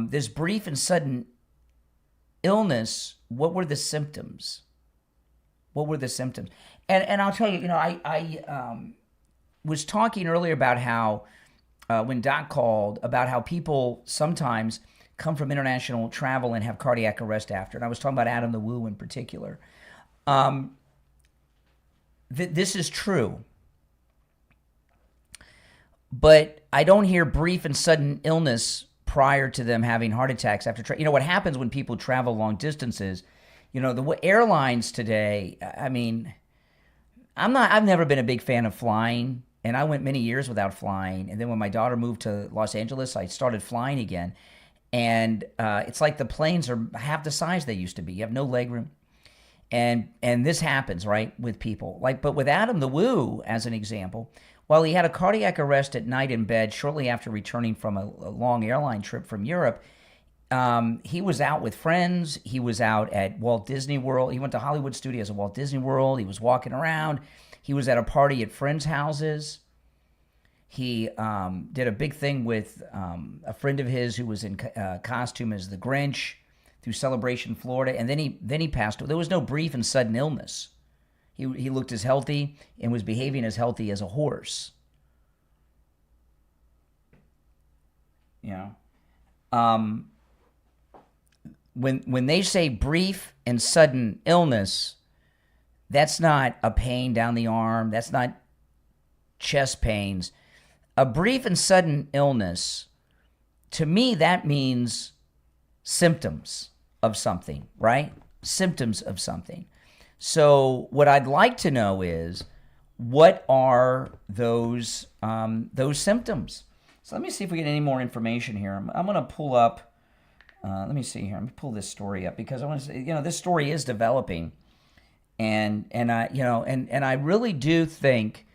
this brief and sudden illness. What were the symptoms? What were the symptoms? And I'll tell you, you know, I was talking earlier about how when Doc called, about how people sometimes come from international travel and have cardiac arrest after. And I was talking about Adam the Woo in particular. This is true. But I don't hear brief and sudden illness prior to them having heart attacks after you know what happens when people travel long distances. You know, the airlines today, I mean, I've never been a big fan of flying, and I went many years without flying. And then when my daughter moved to Los Angeles, I started flying again. And it's like the planes are half the size they used to be. You have no leg room. And this happens, right, with people. But with Adam the Woo, as an example, while he had a cardiac arrest at night in bed shortly after returning from a long airline trip from Europe, he was out with friends. He was out at Walt Disney World. He went to Hollywood Studios at Walt Disney World. He was walking around. He was at a party at friends' houses. He did a big thing with a friend of his who was in costume as the Grinch through Celebration, Florida, and then he passed away. There was no brief and sudden illness. He looked as healthy and was behaving as healthy as a horse. You know, when they say brief and sudden illness, that's not a pain down the arm. That's not chest pains. A brief and sudden illness, to me, that means symptoms of something, right? Symptoms of something. So what I'd like to know is, what are those symptoms? So let me see if we get any more information here. I'm going to pull up. Let me see here. Let me pull this story up because I want to say, this story is developing, and I really do think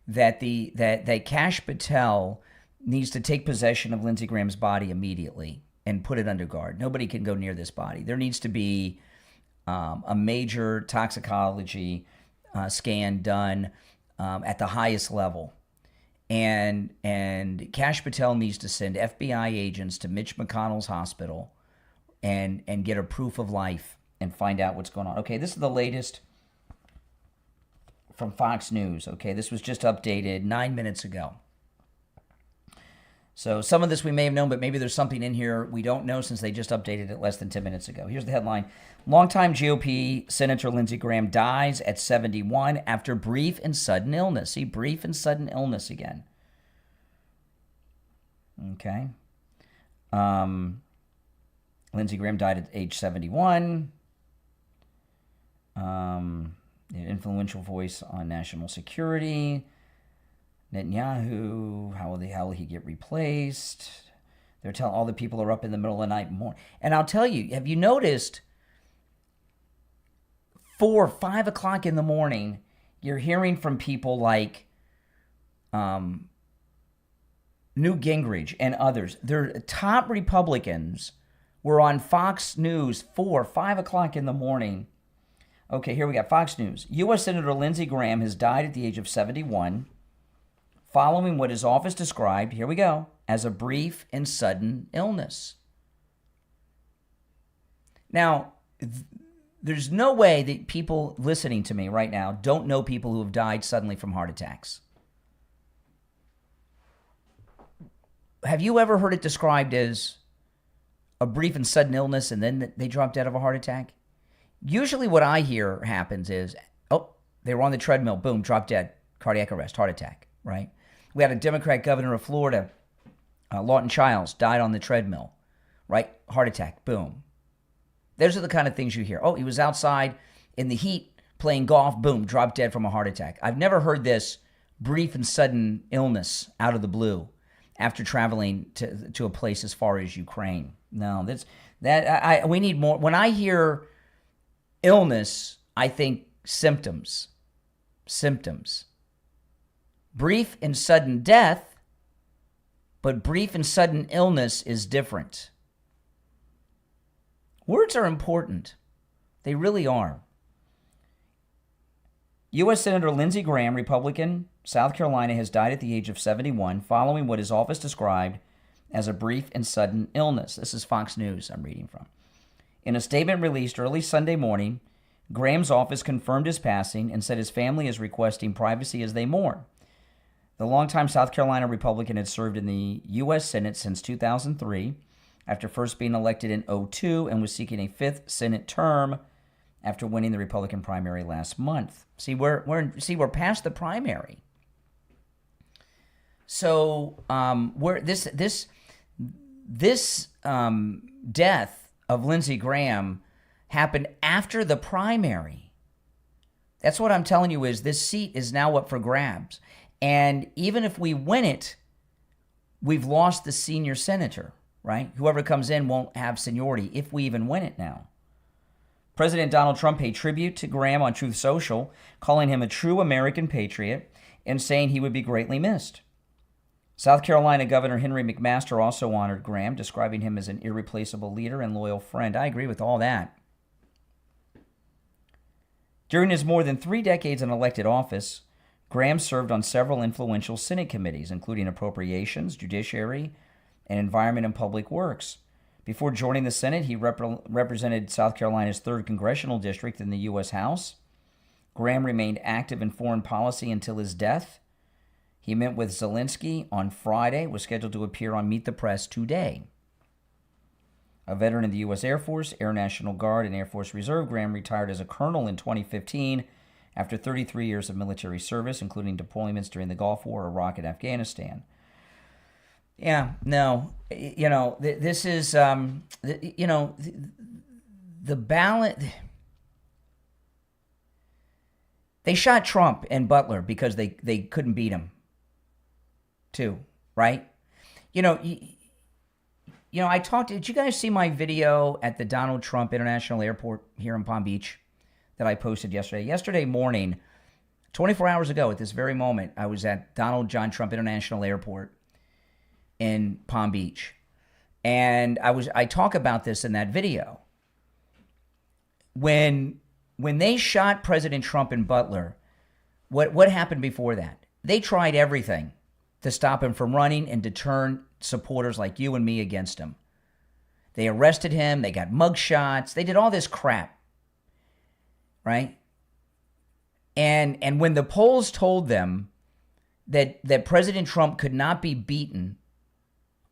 that that Kash Patel needs to take possession of Lindsey Graham's body immediately and put it under guard. Nobody can go near this body. There needs to be a major toxicology scan done at the highest level. And Kash Patel needs to send FBI agents to Mitch McConnell's hospital and get a proof of life and find out what's going on. Okay, this is the latest from Fox News. Okay, this was just updated 9 minutes ago. So some of this we may have known, but maybe there's something in here we don't know since they just updated it less than 10 minutes ago. Here's the headline. Longtime GOP Senator Lindsey Graham dies at 71 after brief and sudden illness. See, brief and sudden illness again. Okay. Lindsey Graham died at age 71. An influential voice on national security. Netanyahu, how will he get replaced? They're telling all the people are up in the middle of the night more. And I'll tell you, have you noticed 4 or 5 o'clock in the morning, you're hearing from people like Newt Gingrich and others. Their top Republicans were on Fox News 4 or 5 o'clock in the morning. Okay, here we got Fox News. U.S. Senator Lindsey Graham has died at the age of 71, following what his office described, here we go, as a brief and sudden illness. Now, there's no way that people listening to me right now don't know people who have died suddenly from heart attacks. Have you ever heard it described as a brief and sudden illness and then they drop dead of a heart attack? Usually what I hear happens is, they were on the treadmill, boom, drop dead, cardiac arrest, heart attack, right? We had a Democrat governor of Florida, Lawton Childs, died on the treadmill, right? Heart attack, boom. Those are the kind of things you hear. Oh, he was outside in the heat playing golf, boom, dropped dead from a heart attack. I've never heard this brief and sudden illness out of the blue after traveling to a place as far as Ukraine. No, we need more. When I hear illness, I think symptoms. Brief and sudden death, but brief and sudden illness is different. Words are important. They really are. U.S. Senator Lindsey Graham, Republican, South Carolina, has died at the age of 71 following what his office described as a brief and sudden illness. This is Fox News I'm reading from. In a statement released early Sunday morning, Graham's office confirmed his passing and said his family is requesting privacy as they mourn. The longtime South Carolina Republican had served in the U.S. Senate since 2003, after first being elected in 2002, and was seeking a 5th Senate term after winning the Republican primary last month. See, we're past the primary. So, this death of Lindsey Graham happened after the primary. That's what I'm telling you is this seat is now up for grabs. And even if we win it, we've lost the senior senator, right? Whoever comes in won't have seniority if we even win it now. President Donald Trump paid tribute to Graham on Truth Social, calling him a true American patriot and saying he would be greatly missed. South Carolina Governor Henry McMaster also honored Graham, describing him as an irreplaceable leader and loyal friend. I agree with all that. During his more than 3 decades in elected office, Graham served on several influential Senate committees, including Appropriations, Judiciary, and Environment and Public Works. Before joining the Senate, he represented South Carolina's 3rd Congressional District in the U.S. House. Graham remained active in foreign policy until his death. He met with Zelensky on Friday, was scheduled to appear on Meet the Press today. A veteran of the U.S. Air Force, Air National Guard, and Air Force Reserve, Graham retired as a colonel in 2015 after 33 years of military service, including deployments during the Gulf War, Iraq, and Afghanistan. Yeah, no, this is, the ballot. They shot Trump and Butler because they couldn't beat him, too, right? I talked. Did you guys see my video at the Donald Trump International Airport here in Palm Beach that I posted yesterday? Yesterday morning, 24 hours ago at this very moment, I was at Donald John Trump International Airport in Palm Beach. And I talk about this in that video. When they shot President Trump and Butler, what happened before that? They tried everything to stop him from running and to turn supporters like you and me against him. They arrested him, they got mugshots, they did all this crap. Right? And when the polls told them that President Trump could not be beaten,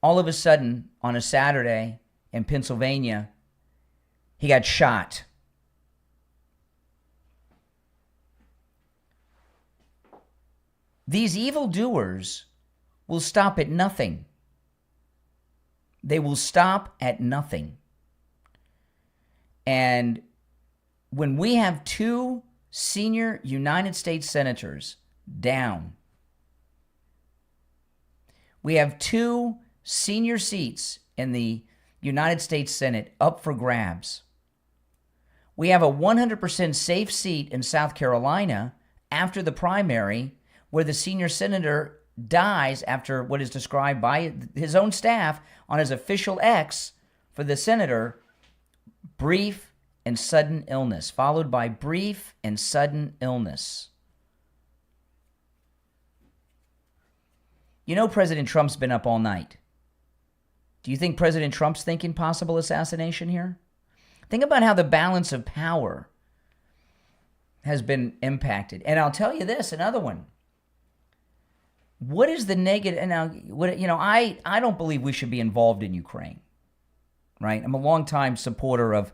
all of a sudden, on a Saturday in Pennsylvania, he got shot. These evildoers will stop at nothing. They will stop at nothing. And when we have 2 senior United States senators down, we have 2 senior seats in the United States Senate up for grabs. We have a 100% safe seat in South Carolina after the primary, where the senior senator dies after what is described by his own staff on his official X for the senator, brief and sudden illness, followed by brief and sudden illness. President Trump's been up all night. Do you think President Trump's thinking possible assassination here? Think about how the balance of power has been impacted. And I'll tell you this, another one. What is the negative? And now, I don't believe we should be involved in Ukraine, right? I'm a longtime supporter of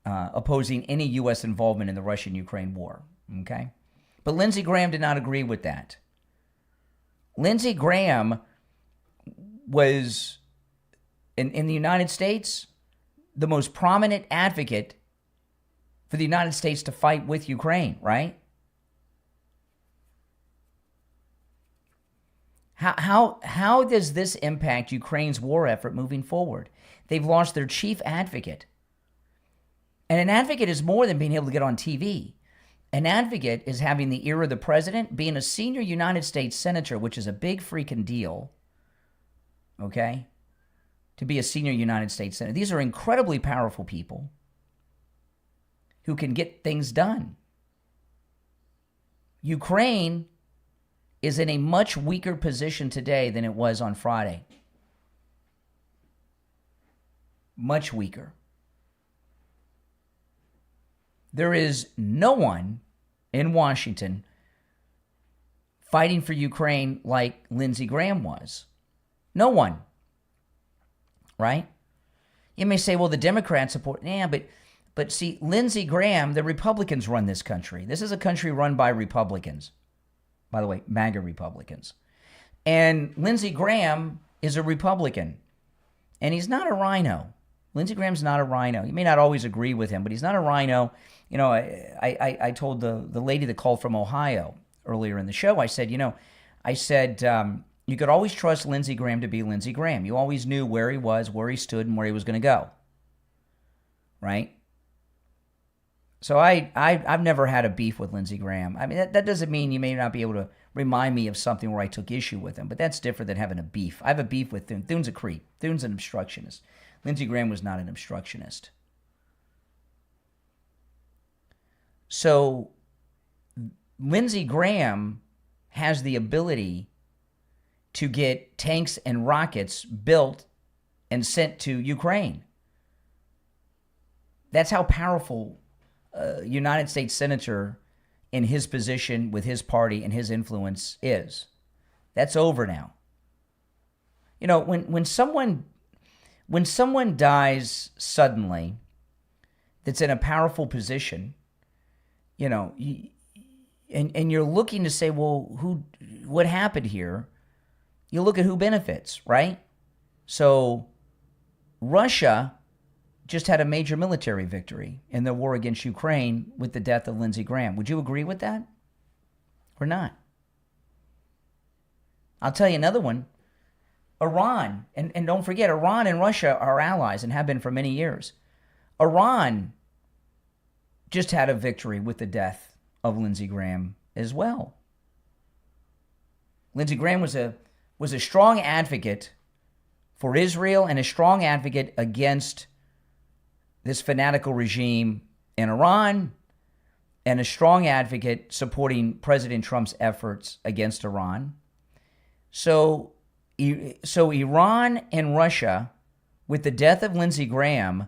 opposing any U.S. involvement in the Russian-Ukraine war, okay? But Lindsey Graham did not agree with that. Lindsey Graham was, in the United States, the most prominent advocate for the United States to fight with Ukraine, right? How does this impact Ukraine's war effort moving forward? They've lost their chief advocate. And an advocate is more than being able to get on TV. An advocate is having the ear of the president, being a senior United States senator, which is a big freaking deal, okay, to be a senior United States senator. These are incredibly powerful people who can get things done. Ukraine is in a much weaker position today than it was on Friday. Much weaker. There is no one in Washington fighting for Ukraine like Lindsey Graham was. No one. Right? You may say, well, the Democrats support. Yeah, but see, Lindsey Graham, the Republicans run this country. This is a country run by Republicans. By the way, MAGA Republicans. And Lindsey Graham is a Republican. And he's not a rhino. Lindsey Graham's not a rhino. You may not always agree with him, but he's not a rhino. You know, I told the lady that called from Ohio earlier in the show, I said, you could always trust Lindsey Graham to be Lindsey Graham. You always knew where he was, where he stood, and where he was going to go. Right? So I've never had a beef with Lindsey Graham. I mean, that doesn't mean you may not be able to remind me of something where I took issue with him, but that's different than having a beef. I have a beef with Thune. Thune's a creep. Thune's an obstructionist. Lindsey Graham was not an obstructionist. So Lindsey Graham has the ability to get tanks and rockets built and sent to Ukraine. That's how powerful a United States senator in his position with his party and his influence is. That's over now. You know, when someone dies suddenly that's in a powerful position, you know, and you're looking to say, well, what happened here? You look at who benefits, right? So Russia just had a major military victory in the war against Ukraine with the death of Lindsey Graham. Would you agree with that or not? I'll tell you another one. Iran, and don't forget, Iran and Russia are allies and have been for many years. Iran just had a victory with the death of Lindsey Graham as well. Lindsey Graham was a strong advocate for Israel and a strong advocate against this fanatical regime in Iran, and a strong advocate supporting President Trump's efforts against Iran. So Iran and Russia, with the death of Lindsey Graham,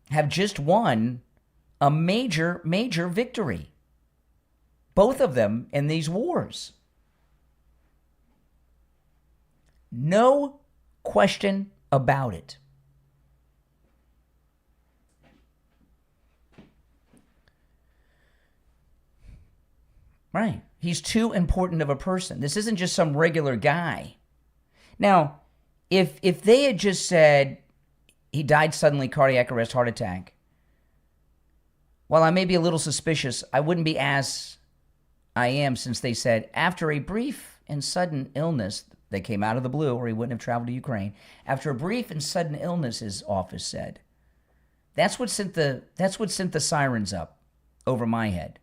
have just won a major, major victory. Both of them in these wars. No question about it. Right. He's too important of a person. This isn't just some regular guy. Now, if they had just said he died suddenly, cardiac arrest, heart attack, while I may be a little suspicious, I wouldn't be as I am, since they said after a brief and sudden illness that came out of the blue, or he wouldn't have traveled to Ukraine. After a brief and sudden illness, his office said. That's what sent the sirens up over my head.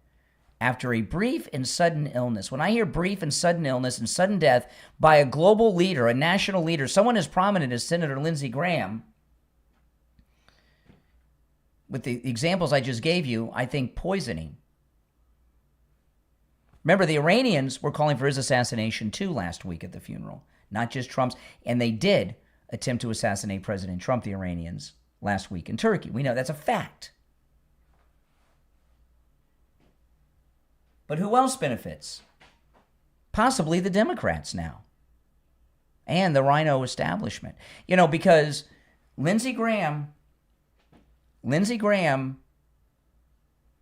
After a brief and sudden illness. When I hear brief and sudden illness and sudden death by a global leader, a national leader, someone as prominent as Senator Lindsey Graham, with the examples I just gave you, I think poisoning. Remember, the Iranians were calling for his assassination too last week at the funeral, not just Trump's. And they did attempt to assassinate President Trump, the Iranians, last week in Turkey. We know that's a fact. But who else benefits? Possibly the Democrats now. And the rhino establishment. You know, because Lindsey Graham,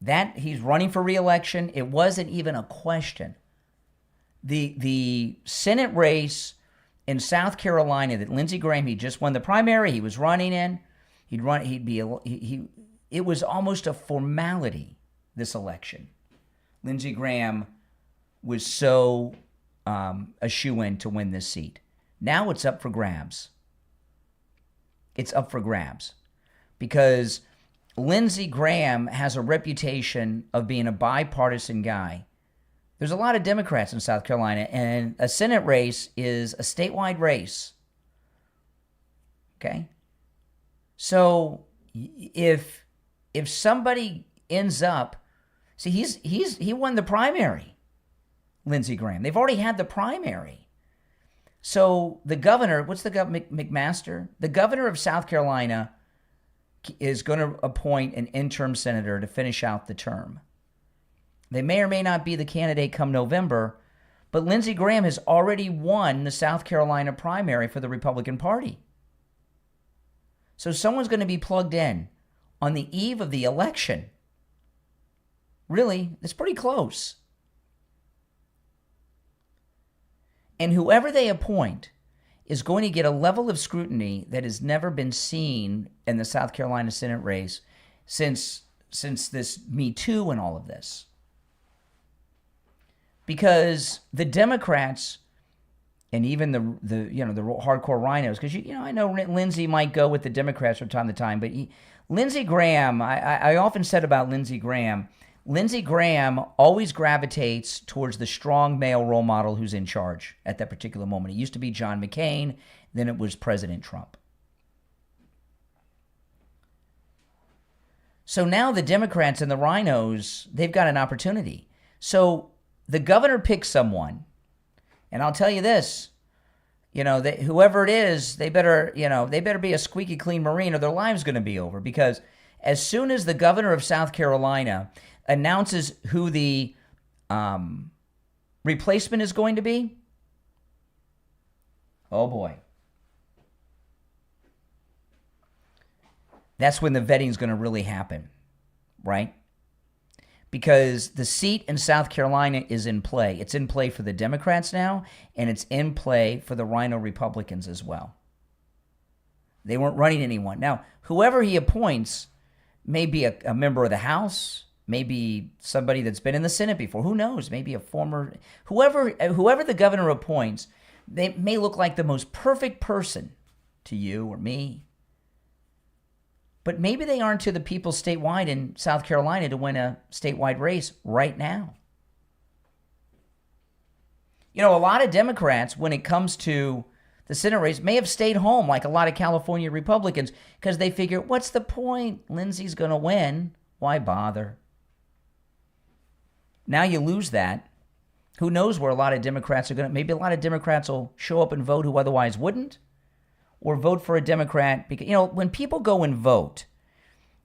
that he's running for re-election, it wasn't even a question. The Senate race in South Carolina that Lindsey Graham, he just won the primary, he was running in, it was almost a formality, this election. Lindsey Graham was so a shoo-in to win this seat. Now it's up for grabs. It's up for grabs because Lindsey Graham has a reputation of being a bipartisan guy. There's a lot of Democrats in South Carolina, and a Senate race is a statewide race. Okay? So if somebody ends up, see, he won the primary, Lindsey Graham. They've already had the primary. So the governor, what's the governor, McMaster? The governor of South Carolina is going to appoint an interim senator to finish out the term. They may or may not be the candidate come November, but Lindsey Graham has already won the South Carolina primary for the Republican Party. So someone's going to be plugged in on the eve of the election. Really, it's pretty close. And whoever they appoint is going to get a level of scrutiny that has never been seen in the South Carolina Senate race since this Me Too and all of this. Because the Democrats and even the hardcore rhinos, because I know Lindsey might go with the Democrats from time to time, but Lindsey Graham, I often said about Lindsey Graham always gravitates towards the strong male role model who's in charge at that particular moment. It used to be John McCain, then it was President Trump. So now the Democrats and the rhinos, they've got an opportunity. So the governor picks someone, and I'll tell you this, whoever it is, they better be a squeaky clean Marine or their lives going to be over, because as soon as the governor of South Carolina announces who the replacement is going to be, oh boy. That's when the vetting is going to really happen, right? Because the seat in South Carolina is in play. It's in play for the Democrats now, and it's in play for the Rhino Republicans as well. They weren't running anyone. Now, whoever he appoints may be a member of the House, maybe somebody that's been in the Senate before. Who knows? Maybe a former... Whoever the governor appoints, they may look like the most perfect person to you or me. But maybe they aren't to the people statewide in South Carolina to win a statewide race right now. A lot of Democrats, when it comes to the Senate race, may have stayed home like a lot of California Republicans because they figure, what's the point? Lindsey's going to win. Why bother? Now you lose that. Who knows where a lot of Democrats are going to... Maybe a lot of Democrats will show up and vote who otherwise wouldn't. Or vote for a Democrat because, when people go and vote,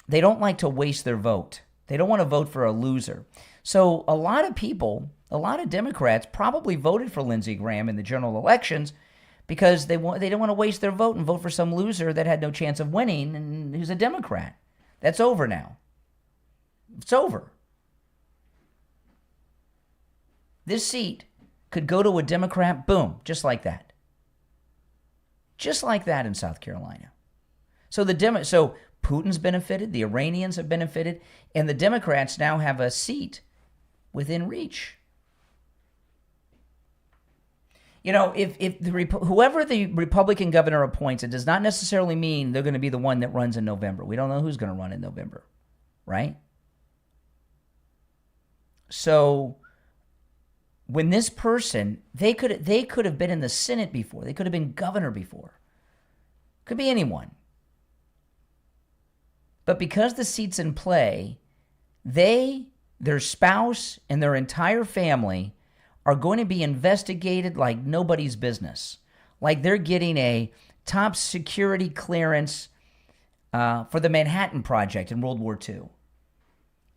they don't like to waste their vote. They don't want to vote for a loser. So a lot of Democrats probably voted for Lindsey Graham in the general elections because they don't want to waste their vote and vote for some loser that had no chance of winning and who's a Democrat. That's over now. It's over. This seat could go to a Democrat, boom, just like that. Just like that in South Carolina. So Putin's benefited, the Iranians have benefited, and the Democrats now have a seat within reach. Whoever the Republican governor appoints, it does not necessarily mean they're going to be the one that runs in November. We don't know who's going to run in November, right? So when this person, they could have been in the Senate before. They could have been governor before. Could be anyone. But because the seat's in play, their spouse, and their entire family are going to be investigated like nobody's business. Like they're getting a top security clearance for the Manhattan Project in World War II.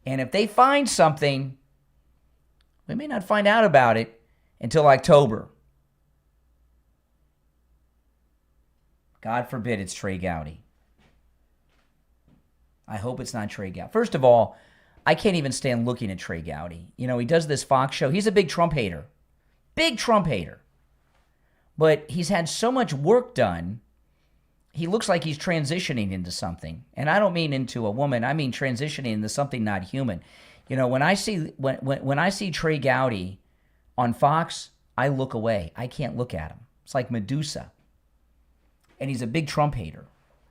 And if they find something, we may not find out about it until October. God forbid it's Trey Gowdy. I hope it's not Trey Gowdy. First of all, I can't even stand looking at Trey Gowdy. He does this Fox show. He's a big Trump hater. Big Trump hater. But he's had so much work done, he looks like he's transitioning into something. And I don't mean into a woman. I mean transitioning into something not human. When I see Trey Gowdy on Fox, I look away. I can't look at him. It's like Medusa. And he's a big Trump hater.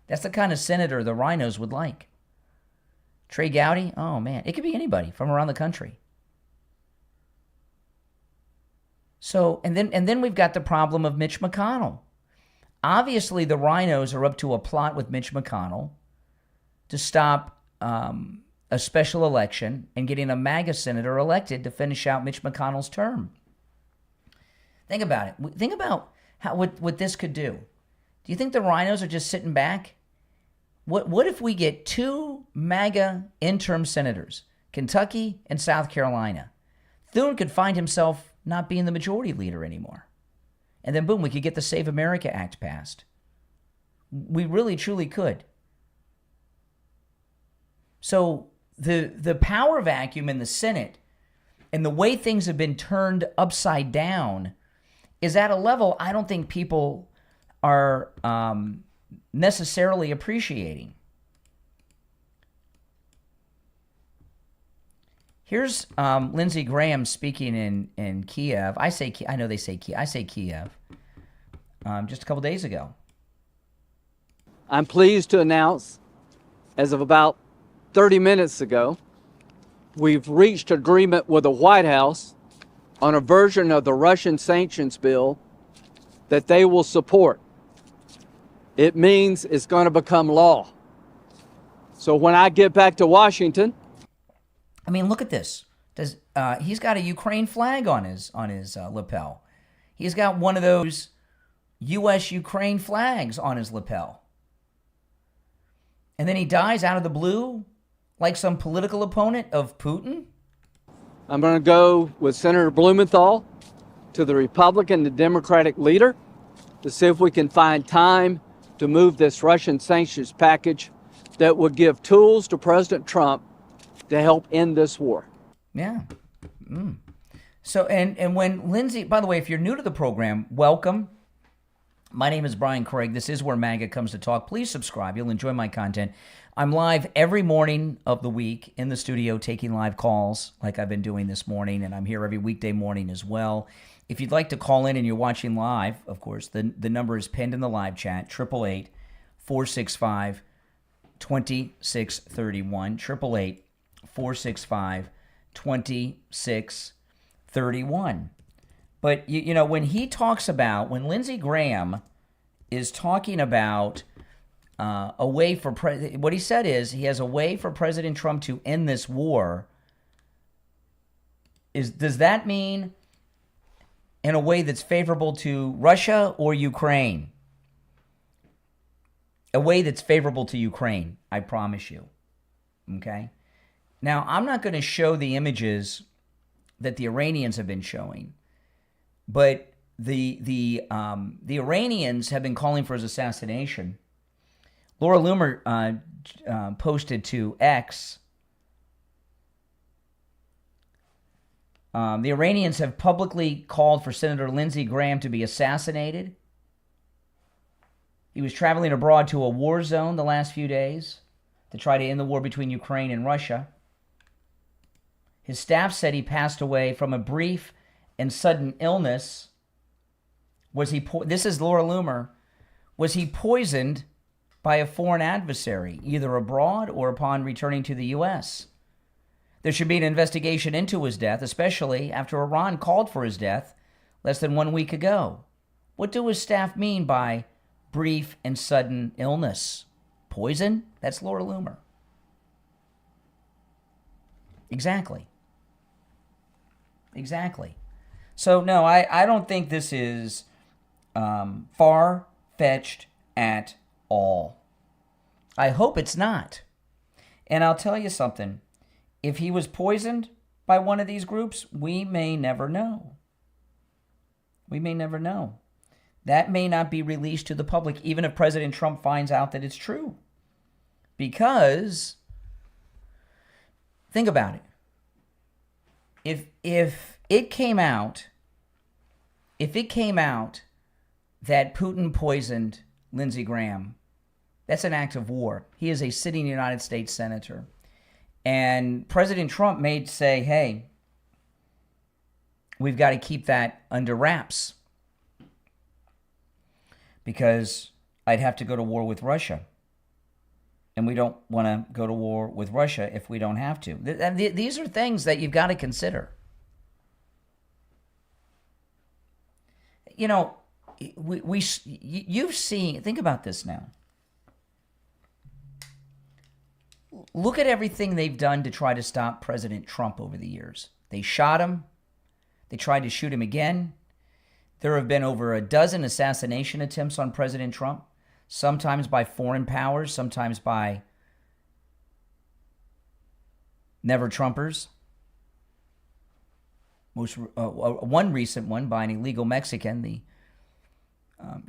That's the kind of senator the rhinos would like. Trey Gowdy, oh man, it could be anybody from around the country. So, and then we've got the problem of Mitch McConnell. Obviously, the rhinos are up to a plot with Mitch McConnell to stop a special election and getting a MAGA senator elected to finish out Mitch McConnell's term. Think about it. Think about what this could do. Do you think the rhinos are just sitting back? What if we get two MAGA interim senators, Kentucky and South Carolina? Thune could find himself not being the majority leader anymore. And then boom, we could get the Save America Act passed. We really, truly could. So the power vacuum in the Senate and the way things have been turned upside down is at a level I don't think people are necessarily appreciating. Here's Lindsey Graham speaking in Kiev. I know they say Kiev. I say Kiev. Just a couple days ago. I'm pleased to announce, as of about 30 minutes ago, we've reached agreement with the White House on a version of the Russian sanctions bill that they will support. It means it's going to become law. So when I get back to Washington, I mean, look at this. He's got a Ukraine flag on his lapel. He's got one of those U.S. Ukraine flags on his lapel. And then he dies out of the blue like some political opponent of Putin? I'm going to go with Senator Blumenthal to the Republican and Democratic leader to see if we can find time to move this Russian sanctions package that would give tools to President Trump to help end this war. Yeah. So, and when Lindsey, by the way, if you're new to the program, welcome. My name is Brian Craig. This is where MAGA comes to talk. Please subscribe. You'll enjoy my content. I'm live every morning of the week in the studio taking live calls like I've been doing this morning, and I'm here every weekday morning as well. If you'd like to call in and you're watching live, of course, the number is pinned in the live chat, 888-465-2631, 888-465-2631. But, you know, when Lindsey Graham is talking about a way for, what he said is he has a way for President Trump to end this war. Does that mean in a way that's favorable to Russia or Ukraine? A way that's favorable to Ukraine, I promise you. Okay? Now, I'm not going to show the images that the Iranians have been showing. But the Iranians have been calling for his assassination. Laura Loomer posted to X. The Iranians have publicly called for Senator Lindsey Graham to be assassinated. He was traveling abroad to a war zone the last few days to try to end the war between Ukraine and Russia. His staff said he passed away from a brief and sudden illness. This is Laura Loomer. Was he poisoned by a foreign adversary, either abroad or upon returning to the U.S.? There should be an investigation into his death, especially after Iran called for his death less than 1 week ago. What do his staff mean by brief and sudden illness? Poison? That's Laura Loomer. Exactly. So, no, I don't think this is far-fetched at all. I hope it's not. And I'll tell you something. If he was poisoned by one of these groups, we may never know. That may not be released to the public, even if President Trump finds out that it's true. Because, think about it. If it came out that Putin poisoned Lindsey Graham, that's an act of war. He is a sitting United States senator. And President Trump may say, hey, we've got to keep that under wraps because I'd have to go to war with Russia. And we don't want to go to war with Russia if we don't have to. These are things that you've got to consider. You know, you've seen, think about this now. Look at everything they've done to try to stop President Trump over the years. They shot him. They tried to shoot him again. There have been over a dozen assassination attempts on President Trump, sometimes by foreign powers, sometimes by never-Trumpers. One recent one by an illegal Mexican, the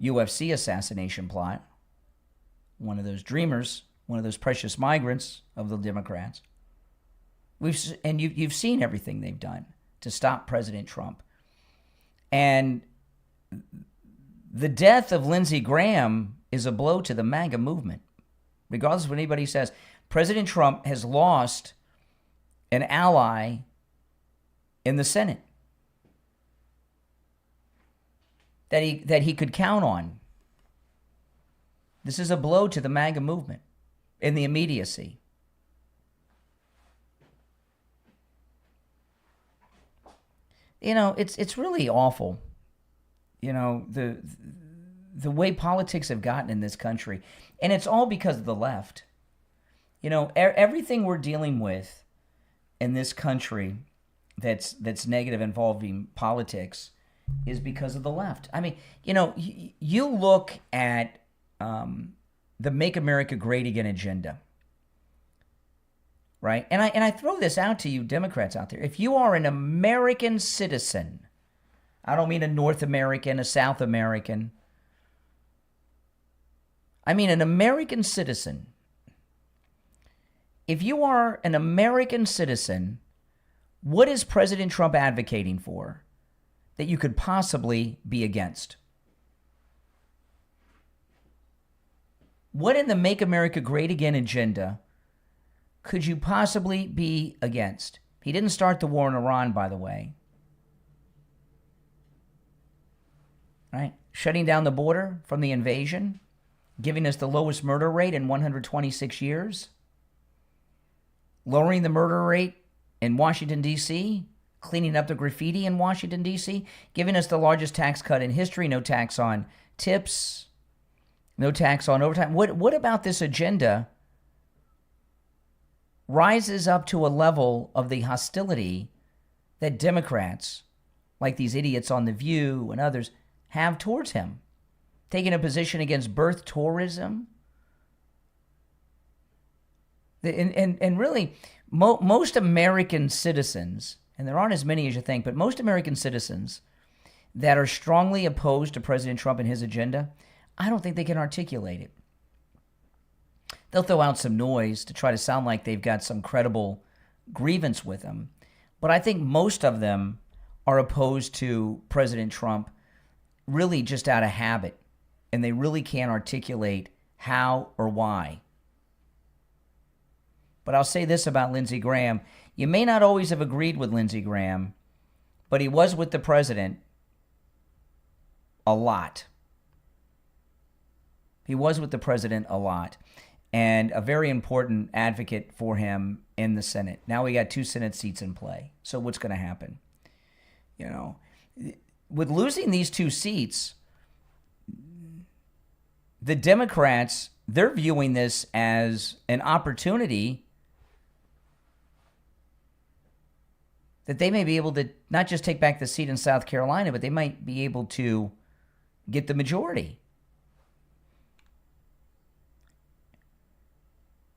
UFC assassination plot. One of those dreamers, one of those precious migrants of the Democrats. You've seen everything they've done to stop President Trump. And The death of Lindsey Graham is a blow to the MAGA movement. Regardless of what anybody says, President Trump has lost an ally in the Senate that he could count on. This is a blow to the MAGA movement in the immediacy. You know, it's really awful. You know, the way politics have gotten in this country, and it's all because of the left. You know, everything we're dealing with in this country that's negative involving politics is because of the left. I mean, you know, you look at the Make America Great Again agenda, right? And I throw this out to you Democrats out there. If you are an American citizen, I don't mean a North American, a South American, I mean an American citizen. If you are an American citizen, what is President Trump advocating for that you could possibly be against? What in the Make America Great Again agenda could you possibly be against? He didn't start the war in Iran, by the way. Right? Shutting down the border from the invasion, giving us the lowest murder rate in 126 years, lowering the murder rate in Washington, D.C., cleaning up the graffiti in Washington, D.C., giving us the largest tax cut in history, no tax on tips, no tax on overtime. What about this agenda rises up to a level of the hostility that Democrats, like these idiots on The View and others, have towards him? Taking a position against birth tourism. And really, most American citizens, and there aren't as many as you think, but most American citizens that are strongly opposed to President Trump and his agenda, I don't think they can articulate it. They'll throw out some noise to try to sound like they've got some credible grievance with him. But I think most of them are opposed to President Trump really just out of habit, and they really can't articulate how or why. But I'll say this about Lindsey Graham. You may not always have agreed with Lindsey Graham, but he was with the president a lot. He was with the president a lot, and a very important advocate for him in the Senate. Now we got 2 Senate seats in play. So what's going to happen? You know, with losing these 2 seats, the Democrats, they're viewing this as an opportunity that they may be able to not just take back the seat in South Carolina, but they might be able to get the majority.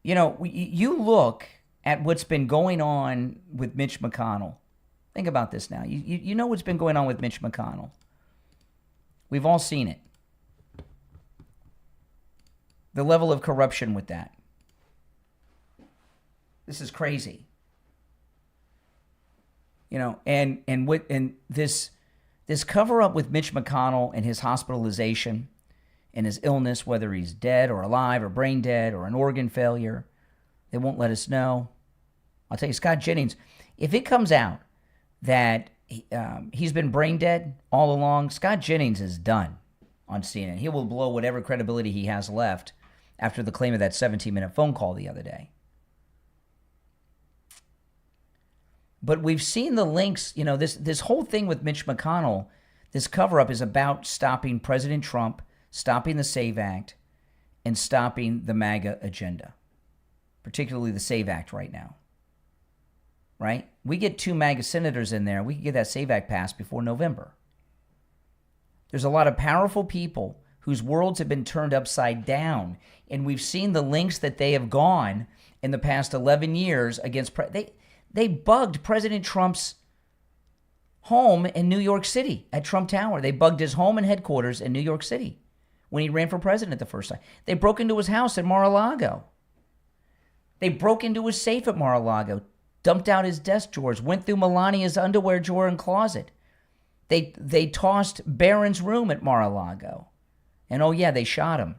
You know, you look at what's been going on with Mitch McConnell. Think about this now. You know what's been going on with Mitch McConnell. We've all seen it. The level of corruption with that. This is crazy. You know, and this cover up with Mitch McConnell and his hospitalization and his illness, whether he's dead or alive or brain dead or an organ failure, they won't let us know. I'll tell you, Scott Jennings, if it comes out that he's been brain dead all along, Scott Jennings is done on CNN. He will blow whatever credibility he has left after the claim of that 17-minute phone call the other day. But we've seen the links, you know, this whole thing with Mitch McConnell, this cover-up is about stopping President Trump, stopping the SAVE Act, and stopping the MAGA agenda, particularly the SAVE Act right now, right? We get 2 MAGA senators in there, we can get that SAVE Act passed before November. There's a lot of powerful people whose worlds have been turned upside down, and we've seen the links that they have gone in the past 11 years against... They bugged President Trump's home in New York City at Trump Tower. They bugged his home and headquarters in New York City when he ran for president the first time. They broke into his house in Mar-a-Lago. They broke into his safe at Mar-a-Lago, dumped out his desk drawers, went through Melania's underwear drawer and closet. They tossed Barron's room at Mar-a-Lago. And oh yeah, they shot him.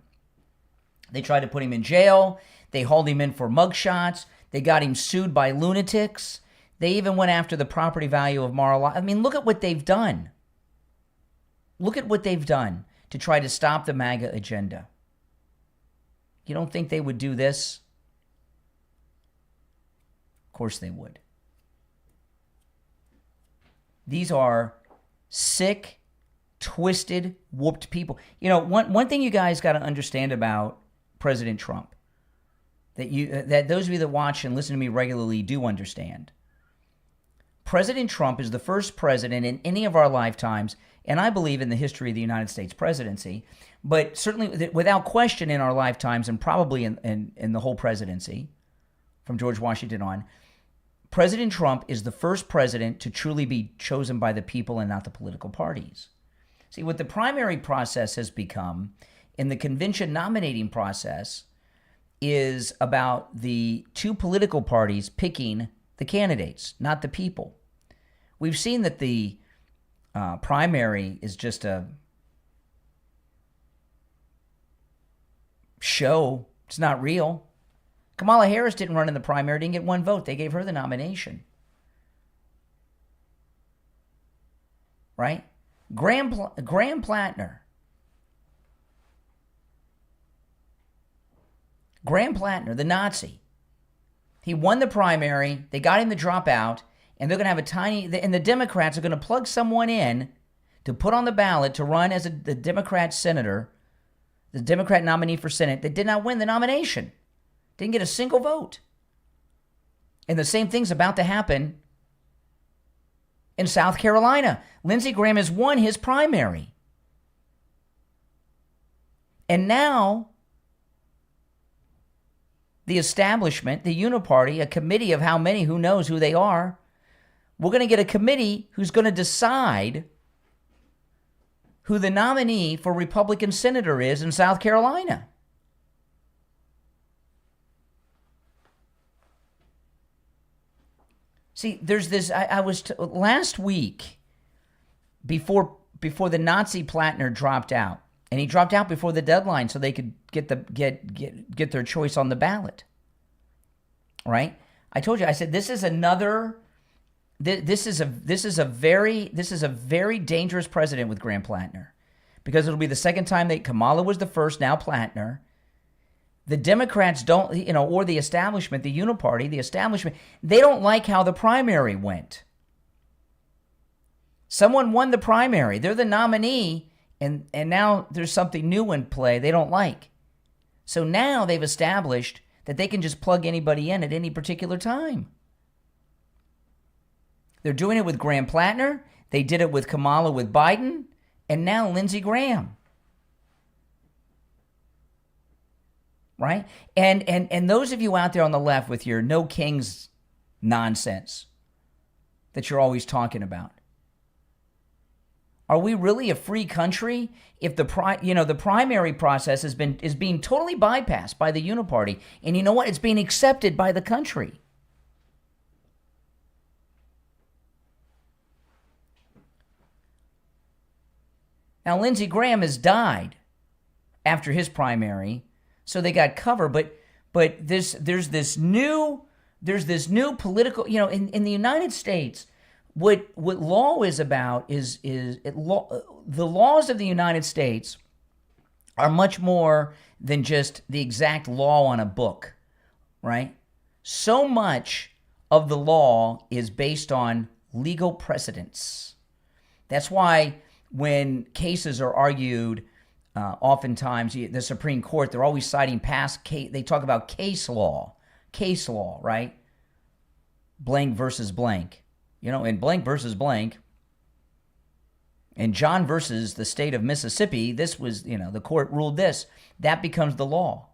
They tried to put him in jail. They hauled him in for mugshots. They got him sued by lunatics. They even went after the property value of Mar-a-Lago. I mean, look at what they've done. Look at what they've done to try to stop the MAGA agenda. You don't think they would do this? Of course they would. These are sick, twisted, whooped people. You know, one thing you guys got to understand about President Trump, that those of you that watch and listen to me regularly do understand. President Trump is the first president in any of our lifetimes, and I believe in the history of the United States presidency, but certainly without question in our lifetimes and probably in the whole presidency, from George Washington on, President Trump is the first president to truly be chosen by the people and not the political parties. See, what the primary process has become in the convention nominating process is about the two political parties picking the candidates, not the people. We've seen that the primary is just a show. It's not real. Kamala Harris didn't run in the primary, didn't get one vote. They gave her the nomination. Right? Graham Plattner. Graham Plattner, the Nazi. He won the primary. They got him to drop out. And they're going to have and the Democrats are going to plug someone in to put on the ballot to run as the Democrat senator, the Democrat nominee for Senate that did not win the nomination. Didn't get a single vote. And the same thing's about to happen in South Carolina. Lindsey Graham has won his primary. And now the establishment, the uniparty, a committee of how many, who knows who they are, we're going to get a committee who's going to decide who the nominee for Republican senator is in South Carolina. See, there's this, I was, last week, before the Nazi Plattner dropped out, and he dropped out before the deadline so they could get their choice on the ballot. Right? I told you, I said, this is a very dangerous precedent with Graham Plattner, because it'll be the second time that Kamala was the first, now Plattner. The Democrats don't, or the establishment, the uniparty, the establishment, they don't like how the primary went. Someone won the primary. They're the nominee, and now there's something new in play they don't like. So now they've established that they can just plug anybody in at any particular time. They're doing it with Graham Plattner. They did it with Kamala with Biden, and now Lindsey Graham. Right? And those of you out there on the left with your no kings nonsense that you're always talking about. Are we really a free country if the primary process is being totally bypassed by the uniparty? And you know what? It's being accepted by the country. Now, Lindsey Graham has died after his primary, so they got cover. But there's this new political, in the United States, what law is about is the laws of the United States are much more than just the exact law on a book, right? So much of the law is based on legal precedents. That's why when cases are argued, oftentimes the Supreme Court, they're always citing past case. They talk about case law, right? Blank versus blank. In blank versus blank, and John versus the state of Mississippi, this was, the court ruled this. That becomes the law.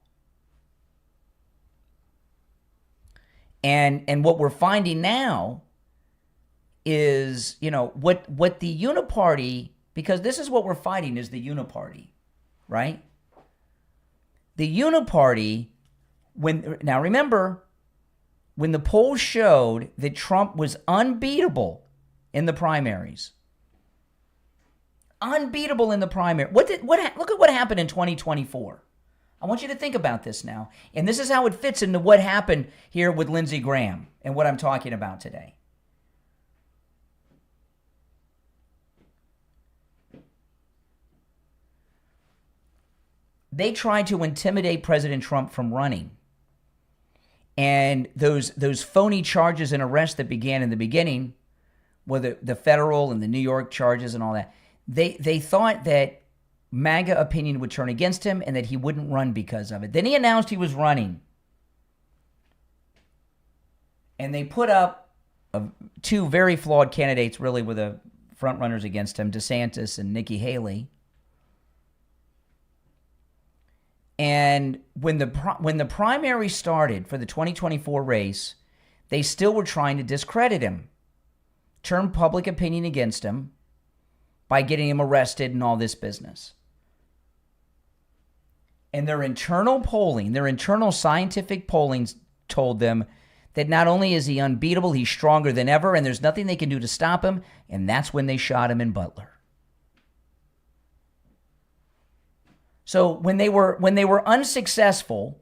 And what we're finding now is, what the uniparty, because this is what we're fighting, is the uniparty, right? The uniparty, now remember, when the polls showed that Trump was unbeatable in the primaries, Unbeatable in the primary. Look at what happened in 2024. I want you to think about this now. And this is how it fits into what happened here with Lindsey Graham and what I'm talking about today. They tried to intimidate President Trump from running. And those phony charges and arrests that began in the beginning, were the federal and the New York charges and all that, they thought that MAGA opinion would turn against him and that he wouldn't run because of it. Then he announced he was running. And they put up two very flawed candidates, really, were the front runners against him, DeSantis and Nikki Haley. And when the primary started for the 2024 race, they still were trying to discredit him, turn public opinion against him by getting him arrested and all this business. And their internal polling, their internal scientific polling told them that not only is he unbeatable, he's stronger than ever, and there's nothing they can do to stop him, and that's when they shot him in Butler. So when they were unsuccessful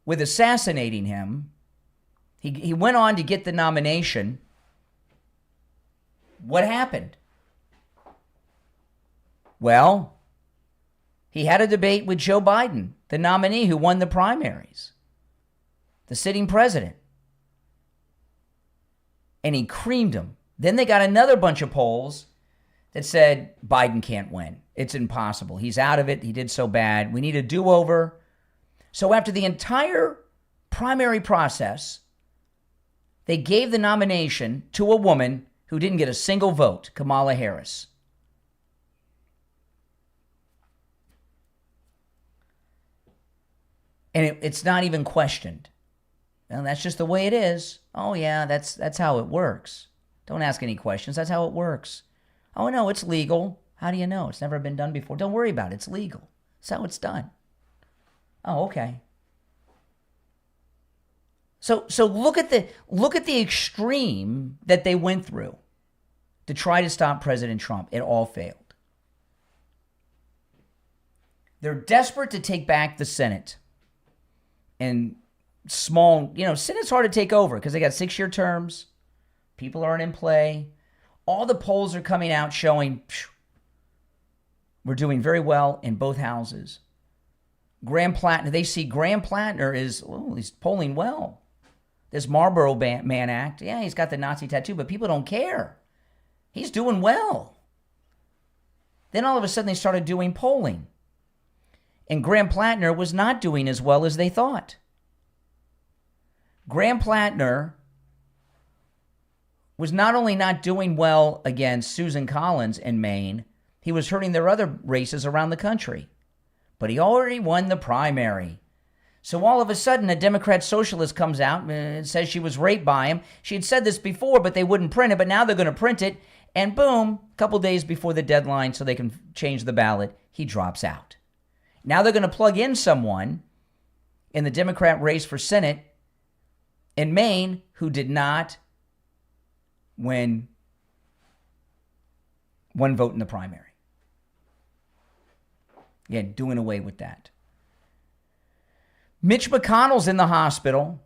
with assassinating him, he went on to get the nomination. What happened? Well, he had a debate with Joe Biden, the nominee who won the primaries, the sitting president. And he creamed him. Then they got another bunch of polls that said Biden can't win. It's impossible. He's out of it. He did so bad. We need a do-over. So after the entire primary process, they gave the nomination to a woman who didn't get a single vote, Kamala Harris. And it's not even questioned. Well, that's just the way it is. Oh, yeah, that's how it works. Don't ask any questions. That's how it works. Oh, no, it's legal. How do you know? It's never been done before. Don't worry about it. It's legal. That's how it's done. Oh, okay. So look at the extreme that they went through to try to stop President Trump. It all failed. They're desperate to take back the Senate. And small, Senate's hard to take over because they got 6-year terms. People aren't in play. All the polls are coming out showing we're doing very well in both houses. Graham Plattner, they see Graham Plattner he's polling well. This Marlboro Man Act, yeah, he's got the Nazi tattoo, but people don't care. He's doing well. Then all of a sudden they started doing polling. And Graham Plattner was not doing as well as they thought. Graham Plattner was not only not doing well against Susan Collins in Maine, he was hurting their other races around the country. But he already won the primary. So all of a sudden, a Democrat socialist comes out and says she was raped by him. She had said this before, but they wouldn't print it, but now they're going to print it. And boom, a couple days before the deadline so they can change the ballot, he drops out. Now they're going to plug in someone in the Democrat race for Senate in Maine who did not win one vote in the primary. Yeah, doing away with that. Mitch McConnell's in the hospital.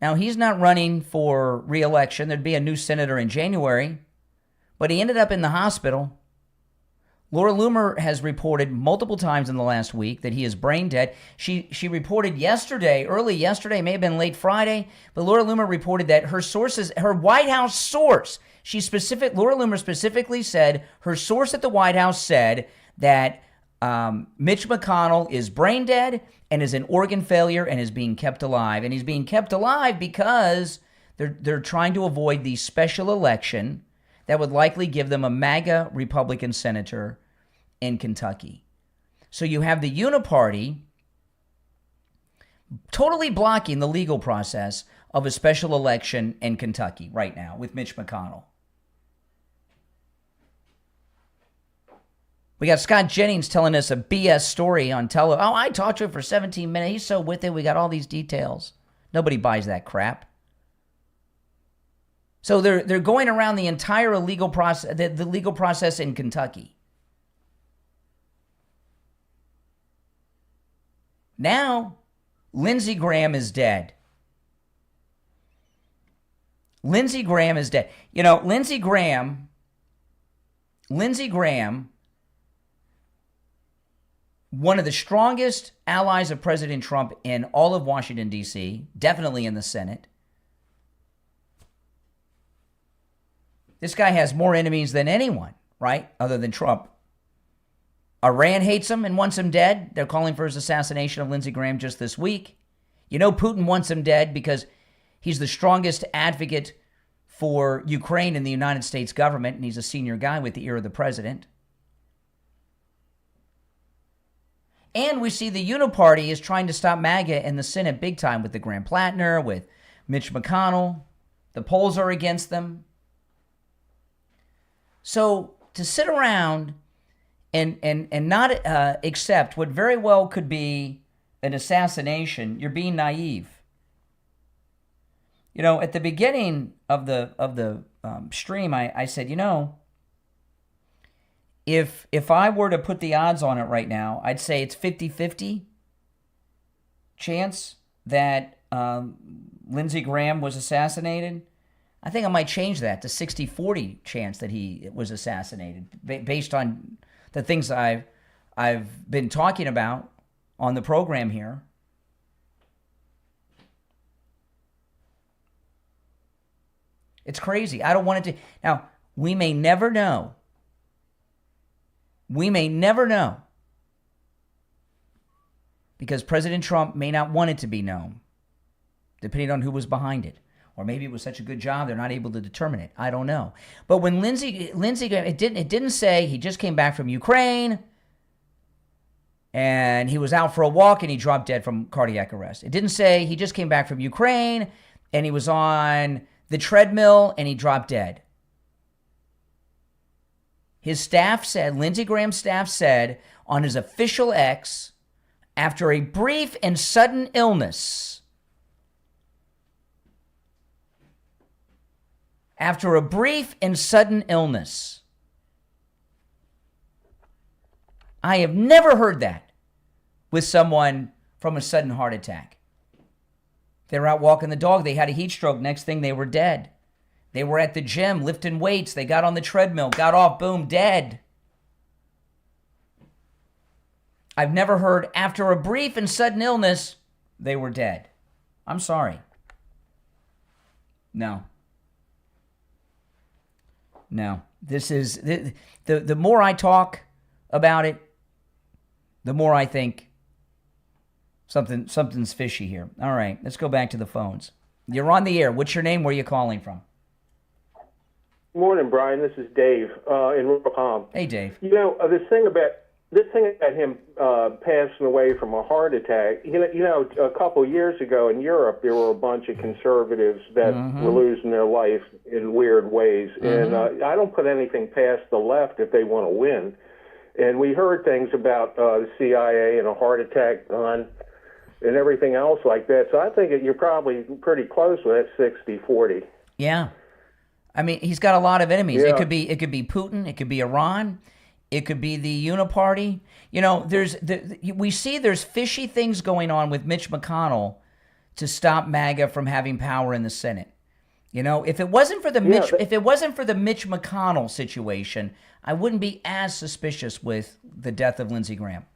Now, he's not running for re-election. There'd be a new senator in January, but he ended up in the hospital. Laura Loomer has reported multiple times in the last week that he is brain dead. She reported early yesterday, may have been late Friday, but Laura Loomer reported that her sources, her White House source, Laura Loomer specifically said, her source at the White House said that Mitch McConnell is brain dead and is in organ failure and is being kept alive. And he's being kept alive because they're trying to avoid the special election that would likely give them a MAGA Republican senator in Kentucky. So you have the Uniparty totally blocking the legal process of a special election in Kentucky right now with Mitch McConnell. We got Scott Jennings telling us a BS story on television. Oh, I talked to him for 17 minutes. He's so with it. We got all these details. Nobody buys that crap. So they're going around the entire illegal process, the legal process in Kentucky. Now, Lindsey Graham is dead. Lindsey Graham is dead. You know, Lindsey Graham, one of the strongest allies of President Trump in all of Washington, D.C., definitely in the Senate. This guy has more enemies than anyone, right, other than Trump. Iran hates him and wants him dead. They're calling for his assassination of Lindsey Graham just this week. You know Putin wants him dead because he's the strongest advocate for Ukraine in the United States government, and he's a senior guy with the ear of the president. And we see the Uniparty is trying to stop MAGA in the Senate big time with the Graham Plattner, with Mitch McConnell. The polls are against them. So to sit around and not accept what very well could be an assassination, you're being naive. You know, at the beginning of the stream, I said, you know, if I were to put the odds on it right now, I'd say it's 50-50 chance that Lindsey Graham was assassinated. I think I might change that to 60-40 chance that he was assassinated based on the things I've been talking about on the program here. It's crazy. I don't want it to. Now, we may never know. We may never know. Because President Trump may not want it to be known, depending on who was behind it. Or maybe it was such a good job they're not able to determine it. I don't know. But when Lindsey, it didn't say he just came back from Ukraine and he was out for a walk and he dropped dead from cardiac arrest. It didn't say he just came back from Ukraine and he was on the treadmill and he dropped dead. His staff said, Lindsey Graham's staff said on his official X, after a brief and sudden illness, I have never heard that with someone from a sudden heart attack. They were out walking the dog. They had a heat stroke. Next thing, they were dead. They were at the gym lifting weights. They got on the treadmill, got off, boom, dead. I've never heard after a brief and sudden illness, they were dead. I'm sorry. No. This is the more I talk about it, the more I think something's fishy here. All right, let's go back to the phones. You're on the air. What's your name? Where are you calling from? Morning, Brian. This is Dave in Royal Palm. Hey, Dave. You know, this thing about him passing away from a heart attack. You know, a couple of years ago in Europe, there were a bunch of conservatives that were losing their life in weird ways, and I don't put anything past the left if they want to win. And we heard things about the CIA and a heart attack gun and everything else like that. So I think you're probably pretty close with that 60-40. Yeah. I mean, he's got a lot of enemies. Yeah. It could be Putin. It could be Iran. It could be the Uniparty. You know, we see there's fishy things going on with Mitch McConnell to stop MAGA from having power in the Senate. You know, if it wasn't for the Mitch McConnell situation, I wouldn't be as suspicious with the death of Lindsey Graham.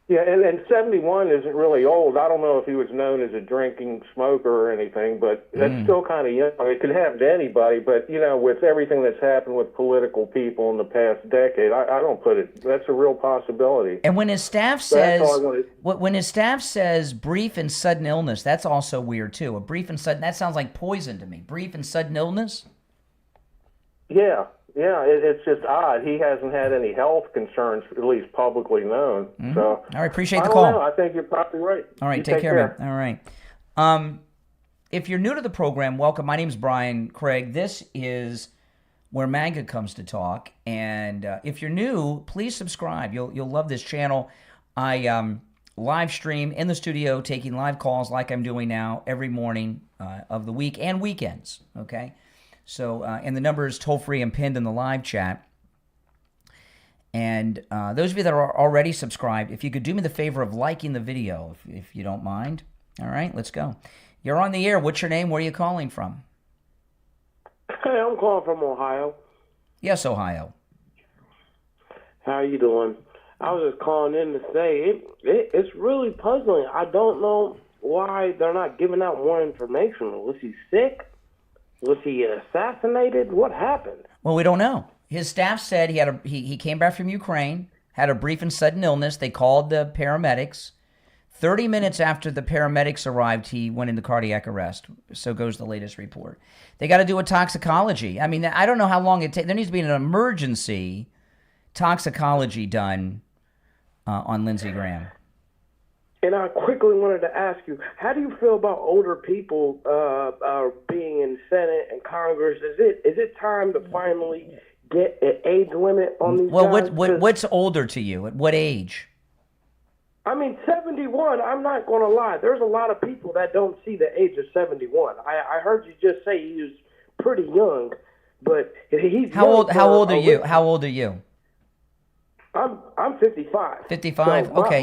Yeah, and 71 isn't really old. I don't know if he was known as a drinking smoker or anything, but that's still kind of young. It could happen to anybody, but, you know, with everything that's happened with political people in the past decade, I don't put it, that's a real possibility. And when his staff says brief and sudden illness, that's also weird too. A brief and sudden, that sounds like poison to me. Brief and sudden illness? Yeah, it's just odd. He hasn't had any health concerns, at least publicly known. So, all right, appreciate the call. I think you're probably right. All right, take care, man. All right. If you're new to the program, welcome. My name's Brian Craig. This is where MAGA comes to talk. And if you're new, please subscribe. You'll love this channel. I live stream in the studio, taking live calls like I'm doing now every morning of the week and weekends, okay? So, and the number is toll-free and pinned in the live chat. And those of you that are already subscribed, if you could do me the favor of liking the video, if you don't mind. All right, let's go. You're on the air. What's your name? Where are you calling from? Hey, I'm calling from Ohio. Yes, Ohio. How are you doing? I was just calling in to say it's really puzzling. I don't know why they're not giving out more information. Was he sick? Was he assassinated? What happened? Well, we don't know. His staff said he came back from Ukraine, had a brief and sudden illness. They called the paramedics. 30 minutes after the paramedics arrived, he went into cardiac arrest. So goes the latest report. They got to do a toxicology. I mean, I don't know how long it takes. There needs to be an emergency toxicology done on Lindsey Graham. And I quickly wanted to ask you, how do you feel about older people being in Senate and Congress? Is it time to finally get an age limit on these guys? What's older to you? At what age? I mean, 71, I'm not going to lie. There's a lot of people that don't see the age of 71. I heard you just say he was pretty young, but he's How old are you? How old are you? I'm 55. 55. So okay,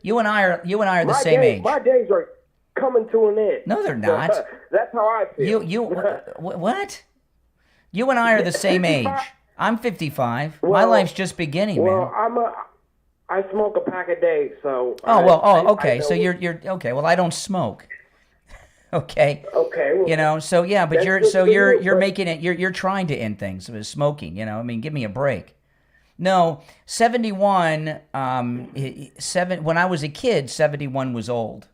you and I are the same age. My days are coming to an end. No, they're not. That's how I feel. What? You and I are the same age. I'm 55. My Well, life's just beginning, man. I smoke a pack a day, so. Okay. So you're okay. Well, I don't smoke. Okay. Okay. Well, You know, so yeah, but that's you're good so for you're you, you're but- making it. You're trying to end things with smoking. You know, I mean, give me a break. No, 71. When I was a kid, 71 was old,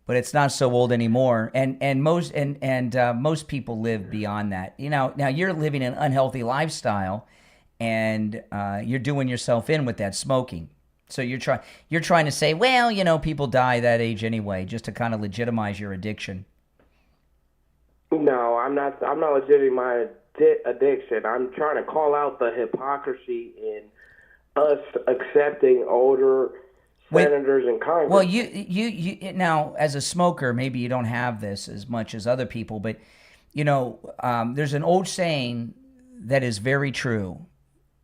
but it's not so old anymore. And most people live beyond that. You know, now you're living an unhealthy lifestyle, and you're doing yourself in with that smoking. So you're trying to say, well, you know, people die that age anyway, just to kind of legitimize your addiction. No, I'm not legitimating my addiction. I'm trying to call out the hypocrisy in us accepting older senators and Congress. Well, you now, as a smoker, maybe you don't have this as much as other people, but you know, there's an old saying that is very true.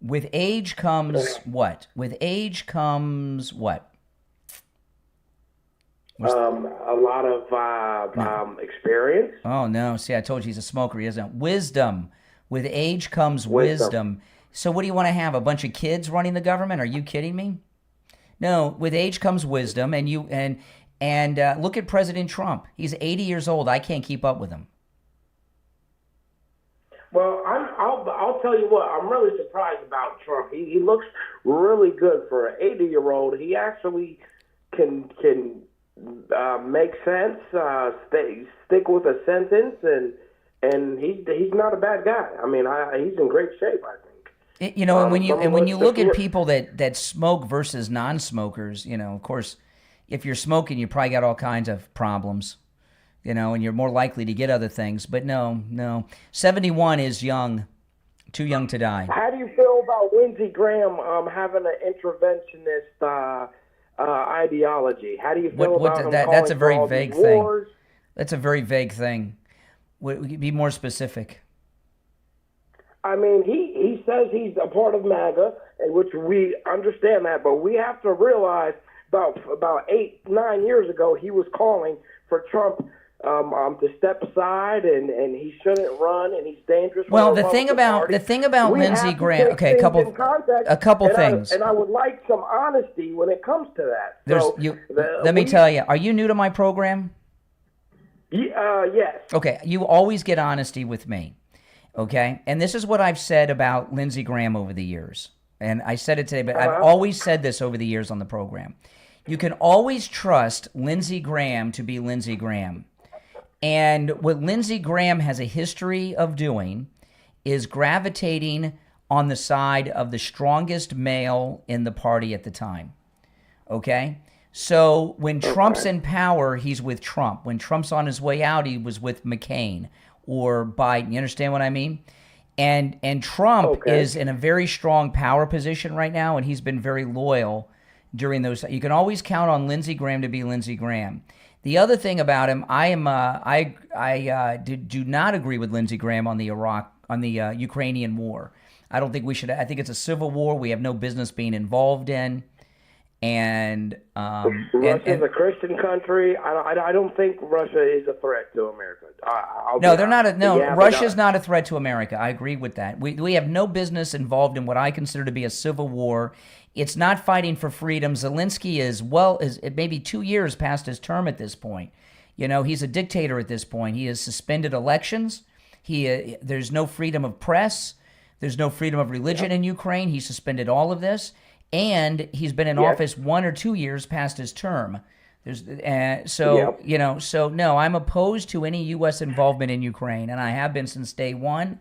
With age comes what? With age comes what? A lot of experience. Oh no! See, I told you he's a smoker. He doesn't. Wisdom. With age comes wisdom. So what do you want to have? A bunch of kids running the government? Are you kidding me? No. With age comes wisdom, and look at President Trump. He's 80 years old. I can't keep up with him. Well, I'll tell you what. I'm really surprised about Trump. He looks really good for an 80-year-old. He actually can make sense, stick with a sentence, and he's not a bad guy. I mean, he's in great shape, I think. You know, and when you look at people that smoke versus non-smokers, you know, of course, if you're smoking, you probably got all kinds of problems, you know, and you're more likely to get other things. But no, 71 is young, too young to die. How do you feel about Lindsey Graham having an interventionist ideology? How do you feel about him that's a very calling for all vague these thing. wars? That's a very vague thing. Be more specific. I mean, he says he's a part of MAGA, which we understand that, but we have to realize about 8-9 years ago, he was calling for Trump to step aside and he shouldn't run and he's dangerous. Well, the thing about Lindsey Graham. Okay, a couple things. I would like some honesty when it comes to that. Let me tell you. Are you new to my program? Yes. Okay, you always get honesty with me. Okay, and this is what I've said about Lindsey Graham over the years, and I said it today, but I've always said this over the years on the program. You can always trust Lindsey Graham to be Lindsey Graham. And what Lindsey Graham has a history of doing is gravitating on the side of the strongest male in the party at the time. Okay? So when Trump's in power, he's with Trump. When Trump's on his way out, he was with McCain or Biden. You understand what I mean? And Trump is in a very strong power position right now, and he's been very loyal during those. You can always count on Lindsey Graham to be Lindsey Graham. The other thing about him, I do not agree with Lindsey Graham on the Ukrainian war. I don't think we should. I think it's a civil war we have no business being involved in. And Russia's a Christian country. I don't think Russia is a threat to America. No, they're not. Russia's not a threat to America. I agree with that. We have no business involved in what I consider to be a civil war. It's not fighting for freedom. Zelensky is maybe 2 years past his term at this point. He's a dictator at this point. He has suspended elections. There's no freedom of press. There's no freedom of religion in Ukraine. He suspended all of this. And he's been in office 1 or 2 years past his term. So no, I'm opposed to any U.S. involvement in Ukraine, and I have been since day one.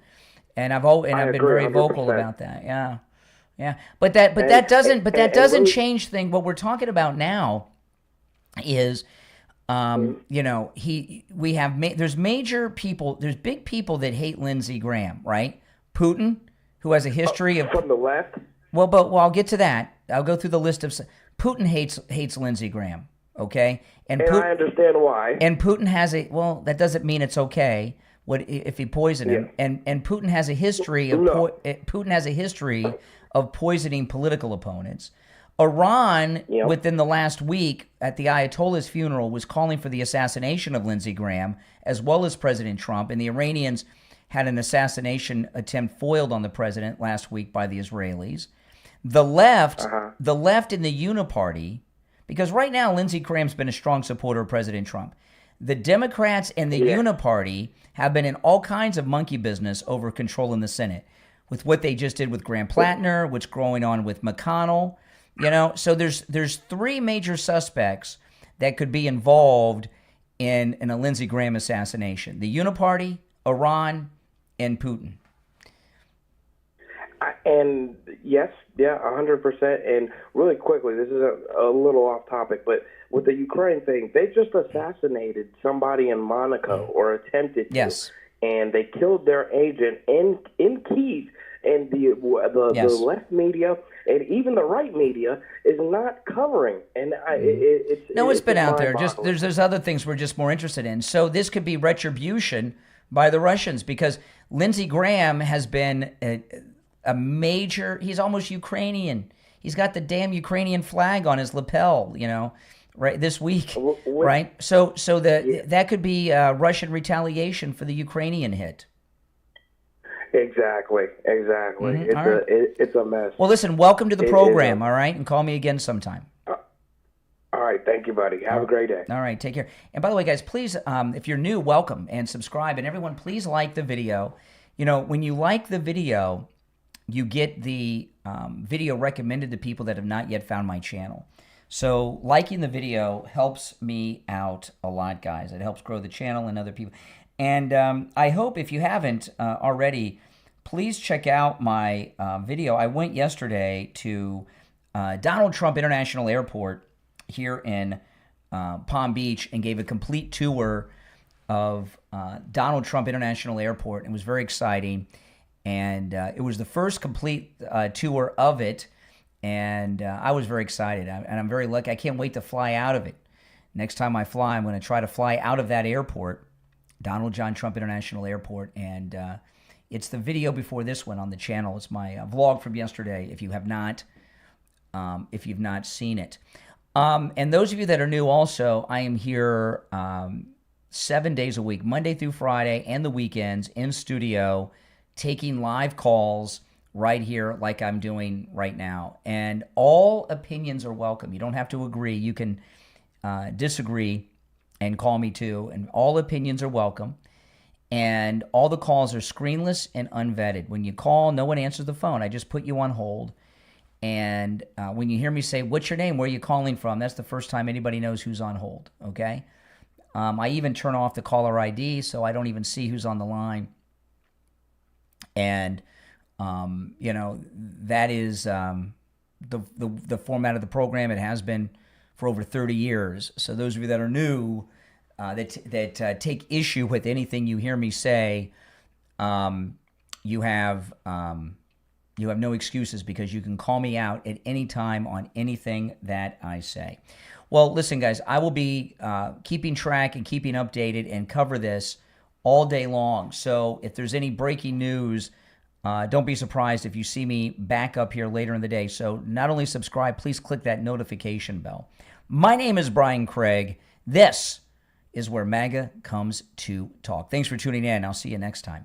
And I've been very vocal about that. Yeah. But that doesn't change things. What we're talking about now is, there's major people, there's big people that hate Lindsey Graham, right? Putin, who has a history of from the left. Well, I'll get to that. I'll go through the list of. Putin hates Lindsey Graham, okay? And I understand why. And Putin has that doesn't mean it's okay. What if he poisoned him? And Putin has a history of Putin has a history of poisoning political opponents. Iran, within the last week at the Ayatollah's funeral, was calling for the assassination of Lindsey Graham as well as President Trump, and the Iranians had an assassination attempt foiled on the president last week by the Israelis. The left in the Uniparty, because right now Lindsey Graham's been a strong supporter of President Trump. The Democrats and the Uniparty have been in all kinds of monkey business over control in the Senate, with what they just did with Graham Plattner, what's going on with McConnell. So there's three major suspects that could be involved in a Lindsey Graham assassination: the Uniparty, Iran, and Putin. And yes, 100%. And really quickly, this is a little off topic, but with the Ukraine thing, they just assassinated somebody in Monaco, or attempted to. Yes. And they killed their agent in Kyiv. And the left media and even the right media is not covering. And it's been out there. Just there's other things we're just more interested in. So this could be retribution by the Russians, because Lindsey Graham has been a major. He's almost Ukrainian. He's got the damn Ukrainian flag on his lapel. Right this week, right? So that could be Russian retaliation for the Ukrainian hit. Exactly. It's a mess. Well, listen, welcome to the program, all right? And call me again sometime. All right, thank you, buddy. Have a great day. All right, take care. And by the way, guys, please, if you're new, welcome and subscribe. And everyone, please like the video. When you like the video, you get the video recommended to people that have not yet found my channel. So liking the video helps me out a lot, guys. It helps grow the channel and other people. And I hope, if you haven't already, please check out my video. I went yesterday to Donald Trump International Airport here in Palm Beach and gave a complete tour of Donald Trump International Airport. It was very exciting. And it was the first complete tour of it. And I was very excited. And I'm very lucky. I can't wait to fly out of it. Next time I fly, I'm going to try to fly out of that airport, Donald John Trump International Airport, and it's the video before this one on the channel. It's my vlog from yesterday. If you have not, if you've not seen it, and those of you that are new, also, I am here 7 days a week, Monday through Friday, and the weekends in studio, taking live calls right here, like I'm doing right now. And all opinions are welcome. You don't have to agree. You can disagree and call me too, and all opinions are welcome. And all the calls are screenless and unvetted. When you call, no one answers the phone. I just put you on hold. And when you hear me say, "What's your name? Where are you calling from?" that's the first time anybody knows who's on hold, okay? I even turn off the caller ID so I don't even see who's on the line. And, that is the format of the program. It has been for over 30 years. So those of you that are new, that take issue with anything you hear me say, you have You have no excuses because you can call me out at any time on anything that I say. Well, listen, guys, I will be keeping track and keeping updated and cover this all day long. So if there's any breaking news, don't be surprised if you see me back up here later in the day. So not only subscribe, please click that notification bell. My name is Brian Craig. This is where MAGA comes to talk. Thanks for tuning in. I'll see you next time.